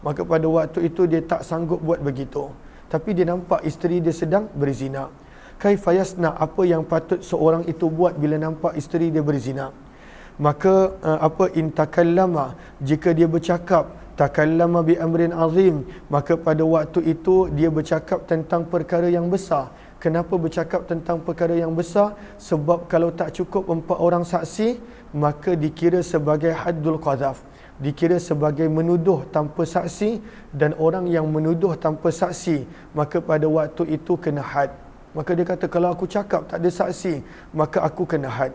Maka pada waktu itu dia tak sanggup buat begitu, tapi dia nampak isteri dia sedang berzina. Kaifa yasna, apa yang patut seorang itu buat bila nampak isteri dia berzina? Maka in takallama, jika dia bercakap, takallama bi amrin azim, maka pada waktu itu dia bercakap tentang perkara yang besar. Kenapa bercakap tentang perkara yang besar? Sebab kalau tak cukup 4 orang saksi, maka dikira sebagai haddul qadhaf, dikira sebagai menuduh tanpa saksi, dan orang yang menuduh tanpa saksi maka pada waktu itu kena had. Maka dia kata, kalau aku cakap tak ada saksi, maka aku kena had.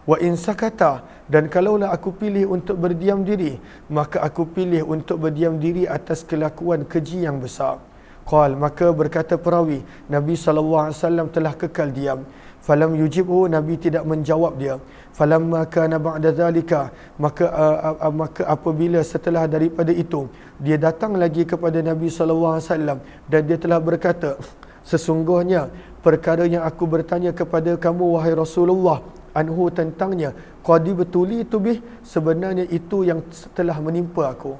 Wa in sakata, dan kalaulah aku pilih untuk berdiam diri, maka aku pilih untuk berdiam diri atas kelakuan keji yang besar. Qal, maka berkata perawi, Nabi SAW telah kekal diam. Falam yujibhu, Nabi tidak menjawab dia. Falamma kana ba'da dhalika, maka apabila setelah daripada itu dia datang lagi kepada Nabi SAW dan dia telah berkata, sesungguhnya perkara yang aku bertanya kepada kamu wahai Rasulullah anhu tentangnya, qadi betuli itu bih, sebenarnya itu yang telah menimpa aku.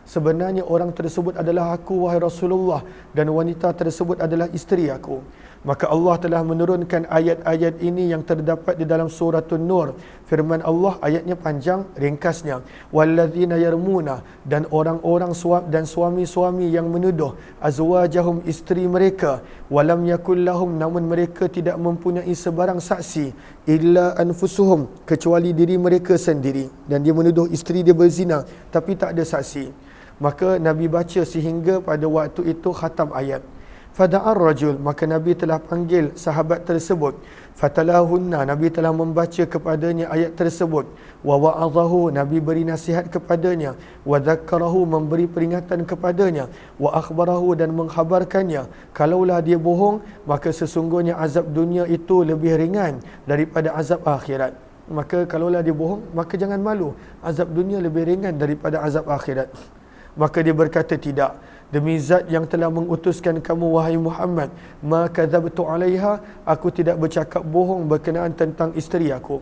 Sebenarnya orang tersebut adalah aku wahai Rasulullah, dan wanita tersebut adalah isteri aku. Maka Allah telah menurunkan ayat-ayat ini yang terdapat di dalam surah An-Nur. Firman Allah, ayatnya panjang, ringkasnya, walladzina yarmuna, dan orang-orang dan suami-suami yang menuduh azwajahum, isteri mereka, walam yakul lahum, namun mereka tidak mempunyai sebarang saksi, illa anfusuhum, kecuali diri mereka sendiri, dan dia menuduh isteri dia berzina tapi tak ada saksi. Maka Nabi baca sehingga pada waktu itu khatam ayat. Fada'ar rajul, maka Nabi telah panggil sahabat tersebut. Fatalahunna, Nabi telah membaca kepadanya ayat tersebut. Wa wa'adhahu, Nabi beri nasihat kepadanya. Wa dhakkarahu, memberi peringatan kepadanya. Wa akhbarahu, dan mengkhabarkannya, kalaulah dia bohong, maka sesungguhnya azab dunia itu lebih ringan daripada azab akhirat. Maka kalaulah dia bohong, maka jangan malu, azab dunia lebih ringan daripada azab akhirat. Maka dia berkata, tidak, demi zat yang telah mengutuskan kamu wahai Muhammad, ma kadzabtu 'alaiha, aku tidak bercakap bohong berkenaan tentang isteri aku.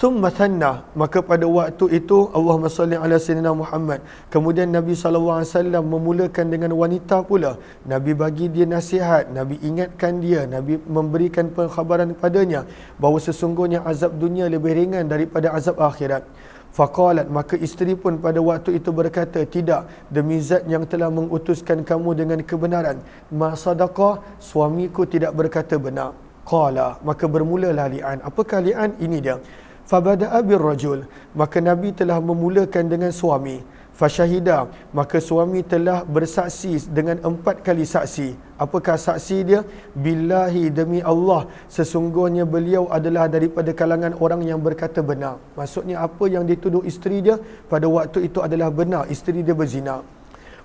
Thumma thanna, maka pada waktu itu Allahumma salli ala sayyidina Muhammad, kemudian Nabi SAW memulakan dengan wanita pula. Nabi bagi dia nasihat, Nabi ingatkan dia, Nabi memberikan pengkhabaran kepadanya bahawa sesungguhnya azab dunia lebih ringan daripada azab akhirat. Faqalat, maka isteri pun pada waktu itu berkata, tidak, demi zat yang telah mengutuskan kamu dengan kebenaran, ma sadaqa, suamiku tidak berkata benar. Qala, maka bermulalah li'an. Apakah li'an? Ini dia. Fabada'a birrajul, maka Nabi telah memulakan dengan suami. Fasyahida, maka suami telah bersaksi dengan 4 kali saksi. Apakah saksi dia? Billahi, demi Allah, sesungguhnya beliau adalah daripada kalangan orang yang berkata benar. Maksudnya apa yang dituduh isteri dia pada waktu itu adalah benar, isteri dia berzina.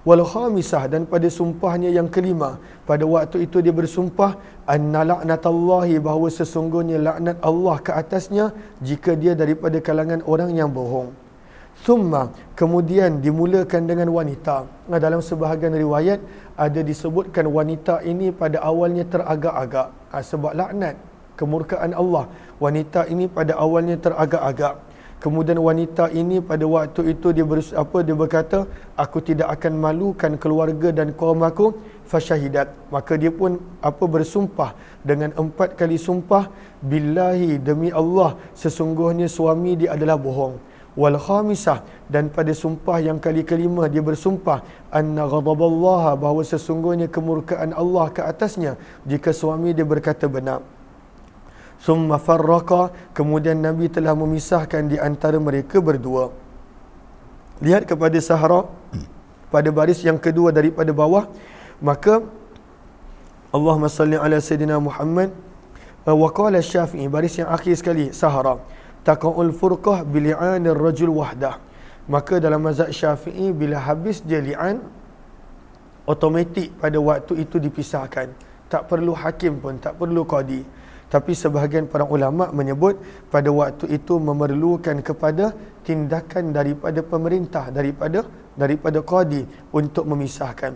Wal khamisah, dan pada sumpahnya yang kelima, pada waktu itu dia bersumpah, anna la'natallahi, bahawa sesungguhnya laknat Allah ke atasnya jika dia daripada kalangan orang yang bohong. Thumma, kemudian dimulakan dengan wanita. Dalam sebahagian riwayat ada disebutkan wanita ini pada awalnya teragak-agak sebab laknat, kemurkaan Allah. Wanita ini pada awalnya teragak-agak, Kemudian wanita ini pada waktu itu dia berkata, aku tidak akan malukan keluarga dan kaum aku. Fasyahidat, maka dia pun bersumpah dengan 4 kali sumpah, billahi, demi Allah, sesungguhnya suami dia adalah bohong. Wal khamisah, dan pada sumpah yang kali kelima dia bersumpah, anna ghadaballaha, bahawa sesungguhnya kemurkaan Allah ke atasnya jika suami dia berkata benar. Summa farraqa, kemudian Nabi telah memisahkan di antara mereka berdua. Lihat kepada Sahra pada baris yang kedua daripada bawah. Maka Allahumma salli ala Sayyidina Muhammad. Wa qala Syafi'i, baris yang akhir sekali, Sahra, taqa'ul furqah bili'anir rajul wahdah. Maka dalam mazhab Syafi'i, bila habis dia li'an, automatik pada waktu itu dipisahkan. Tak perlu hakim pun, tak perlu qadi. Tapi sebahagian para ulama menyebut pada waktu itu memerlukan kepada tindakan daripada pemerintah, daripada qadi untuk memisahkan.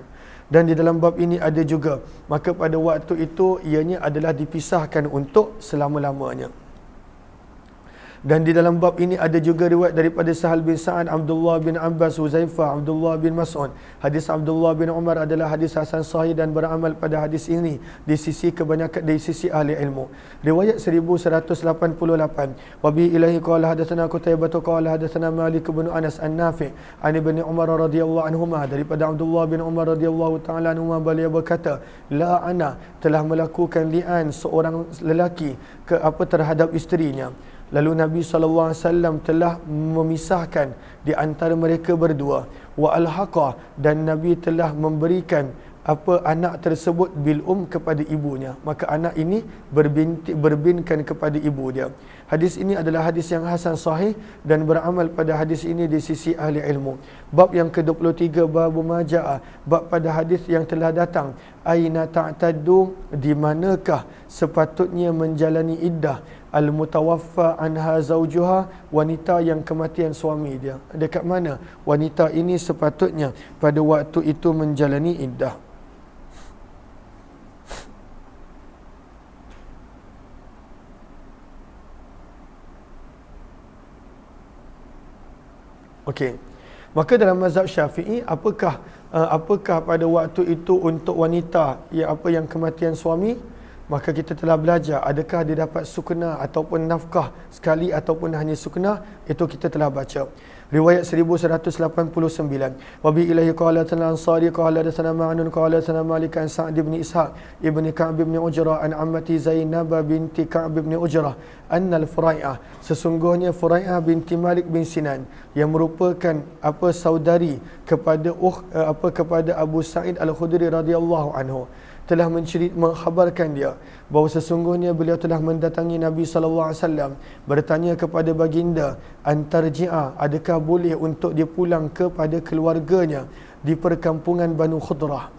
Dan di dalam bab ini ada juga, maka pada waktu itu ianya adalah dipisahkan untuk selama-lamanya. Dan di dalam bab ini ada juga riwayat daripada Sahal bin Sa'ad, Abdullah bin Abbas, Huzaifah, Abdullah bin Mas'ud. Hadis Abdullah bin Umar adalah hadis hasan sahih dan beramal pada hadis ini di sisi kebanyakan, dari sisi ahli ilmu. Riwayat 1188. Wa bi ilahi qala hadatsana Qutaibah qala hadatsana Malik bin Anas an-Nafi' an ibn Umar radhiyallahu anhuma, daripada Abdullah bin Umar radhiyallahu taala anhuma, beliau berkata, la ana, telah melakukan li'an seorang lelaki terhadap isterinya. Lalu Nabi SAW telah memisahkan di antara mereka berdua. Wa alhaqa, dan Nabi telah memberikan anak tersebut bil kepada ibunya. Maka anak ini berbinkan kepada ibu dia. Hadis ini adalah hadis yang hasan sahih dan beramal pada hadis ini di sisi ahli ilmu. Bab yang ke-23, bab majaa, bab pada hadis yang telah datang, aina ta'taddu, di manakah sepatutnya menjalani iddah al-mutawaffa anha zawjuha, wanita yang kematian suami dia. Dekat mana wanita ini sepatutnya pada waktu itu menjalani iddah? Okey. Maka dalam mazhab Syafi'i, apakah pada waktu itu untuk wanita yang kematian suami, maka kita telah belajar adakah dia dapat sukna ataupun nafkah sekali ataupun hanya sukna, itu kita telah baca. Riwayat 1189. Wa bi ilahi qala al-Ansari qala hadatsana Ma'nun qala hadatsana Malik an Sa'd bin Ishaq ibn Ka'b bin Ujrah an ammati Zainab binti Ka'b bin Ujrah anna al-Furai'ah, sesungguhnya Furai'ah binti Malik bin Sinan yang merupakan saudari kepada kepada Abu Sa'id Al-Khudri radhiyallahu anhu, telah mengkhabarkan dia bahawa sesungguhnya beliau telah mendatangi Nabi SAW, bertanya kepada baginda, antarji'a, adakah boleh untuk dia pulang kepada keluarganya di perkampungan Banu Khudrah,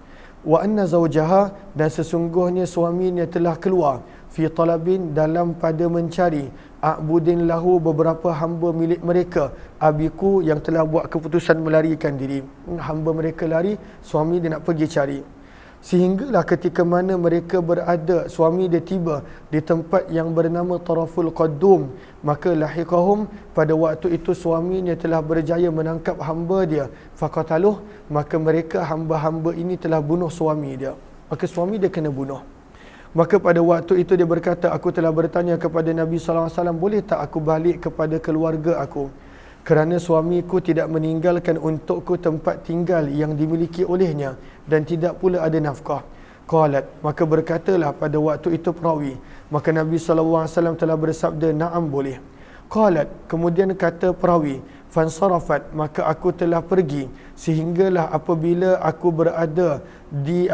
wa anna zawjaha, dan sesungguhnya suaminya telah keluar, fi talabin, dalam pada mencari, a'budin lahu, beberapa hamba milik mereka, abiku, yang telah buat keputusan melarikan diri. Hamba mereka lari, suami dia nak pergi cari. Sehinggalah ketika mana mereka berada, suami dia tiba di tempat yang bernama Taraful Qaddum, maka lahiqahum, pada waktu itu suaminya telah berjaya menangkap hamba dia, faqataluh, maka mereka hamba-hamba ini telah bunuh suami dia, maka suami dia kena bunuh. Maka pada waktu itu dia berkata, aku telah bertanya kepada Nabi SAW, boleh tak aku balik kepada keluarga aku, kerana suamiku tidak meninggalkan untukku tempat tinggal yang dimiliki olehnya dan tidak pula ada nafkah. Qalat, maka berkatalah pada waktu itu perawi, maka Nabi SAW telah bersabda, na'am, boleh. Qalat, kemudian kata perawi, fansarafat, maka aku telah pergi sehinggalah apabila aku berada di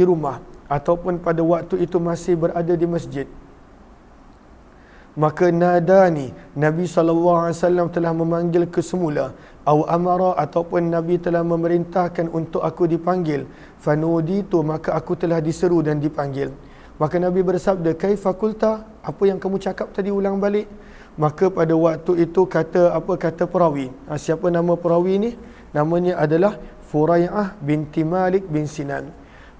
rumah ataupun pada waktu itu masih berada di masjid. Maka nadani, Nabi SAW telah memanggil ke semula, au amara, ataupun Nabi telah memerintahkan untuk aku dipanggil, fanuditu, maka aku telah diseru dan dipanggil. Maka Nabi bersabda, kaifa qulta, apa yang kamu cakap tadi, ulang balik. Maka pada waktu itu kata perawi, siapa nama perawi ni? Namanya adalah Furai'ah binti Malik bin Sinan.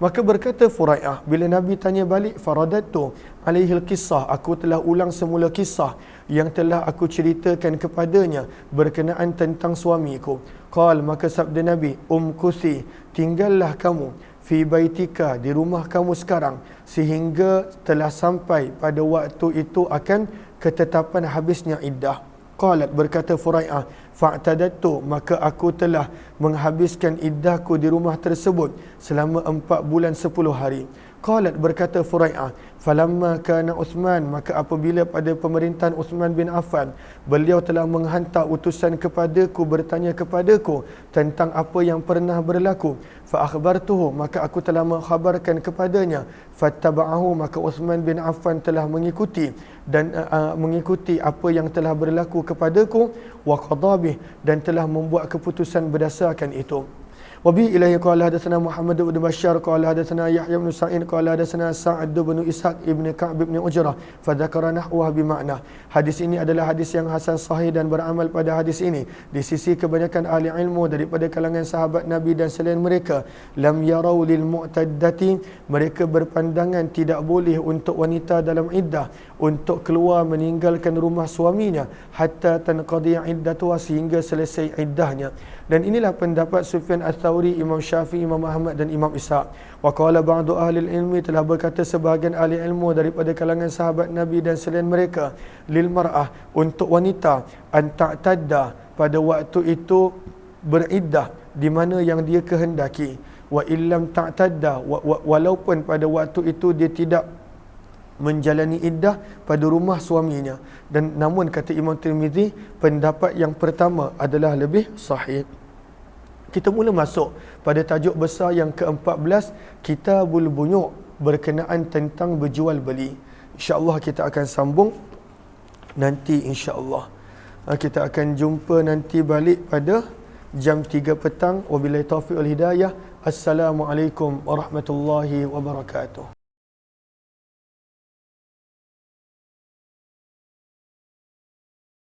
Maka berkata Furai'ah, bila Nabi tanya balik, faradatu alaihil kisah, aku telah ulang semula kisah yang telah aku ceritakan kepadanya berkenaan tentang suamiku. Qal, maka sabda Nabi, umkuthi, tinggallah kamu fi baitika, di rumah kamu sekarang, sehingga telah sampai pada waktu itu akan ketetapan habisnya iddah. Qalat, berkata Furai'ah, fa'tadatu, maka aku telah menghabiskan iddahku di rumah tersebut selama 4 bulan 10 hari. Qalat, berkata Furai'ah, falamma kana Uthman, maka apabila pada pemerintahan Uthman bin Affan, beliau telah menghantar utusan kepadaku bertanya kepadaku tentang apa yang pernah berlaku, fa akhbartuhu, maka aku telah mengkhabarkan kepadanya, fattaba'ahu, maka Uthman bin Affan telah mengikuti dan mengikuti apa yang telah berlaku kepadaku, wa qadabih, dan telah membuat keputusan berdasarkan itu. Wabi ilahi qala hadatsana Muhammad bin Bashar qala hadatsana Yahya bin Sa'id qala hadatsana Sa'ad bin Ishaq ibn Ka'b bin Ujrah fa dzakara nahwa bi makna. Hadis ini adalah hadis yang hasan sahih dan beramal pada hadis ini di sisi kebanyakan ahli ilmu daripada kalangan sahabat Nabi dan selain mereka, lam yarau lil mu'taddati, mereka berpandangan tidak boleh untuk wanita dalam iddah untuk keluar meninggalkan rumah suaminya hatta tanqadi iddatuha, sehingga selesai iddahnya. Dan inilah pendapat Sufyan Ats-Tsauri, Imam Syafi'i, Imam Ahmad dan Imam Ishaq. Wa qala ba'du ahli ilmi, telah berkata sebahagian ahli ilmu daripada kalangan sahabat Nabi dan selain mereka, lil mar'ah, untuk wanita, an ta'tadda, pada waktu itu beriddah di mana yang dia kehendaki, wa illam ta'tadda, walaupun pada waktu itu dia tidak menjalani iddah pada rumah suaminya. Dan namun kata Imam Tirmizi, pendapat yang pertama adalah lebih sahih. Kita mula masuk pada tajuk besar yang ke-14, Kitabul Buyu', berkenaan tentang berjual beli. InsyaAllah kita akan sambung nanti, insyaAllah. Kita akan jumpa nanti balik pada jam 3 petang. Wabillahi taufiq wal hidayah. Assalamualaikum warahmatullahi wabarakatuh.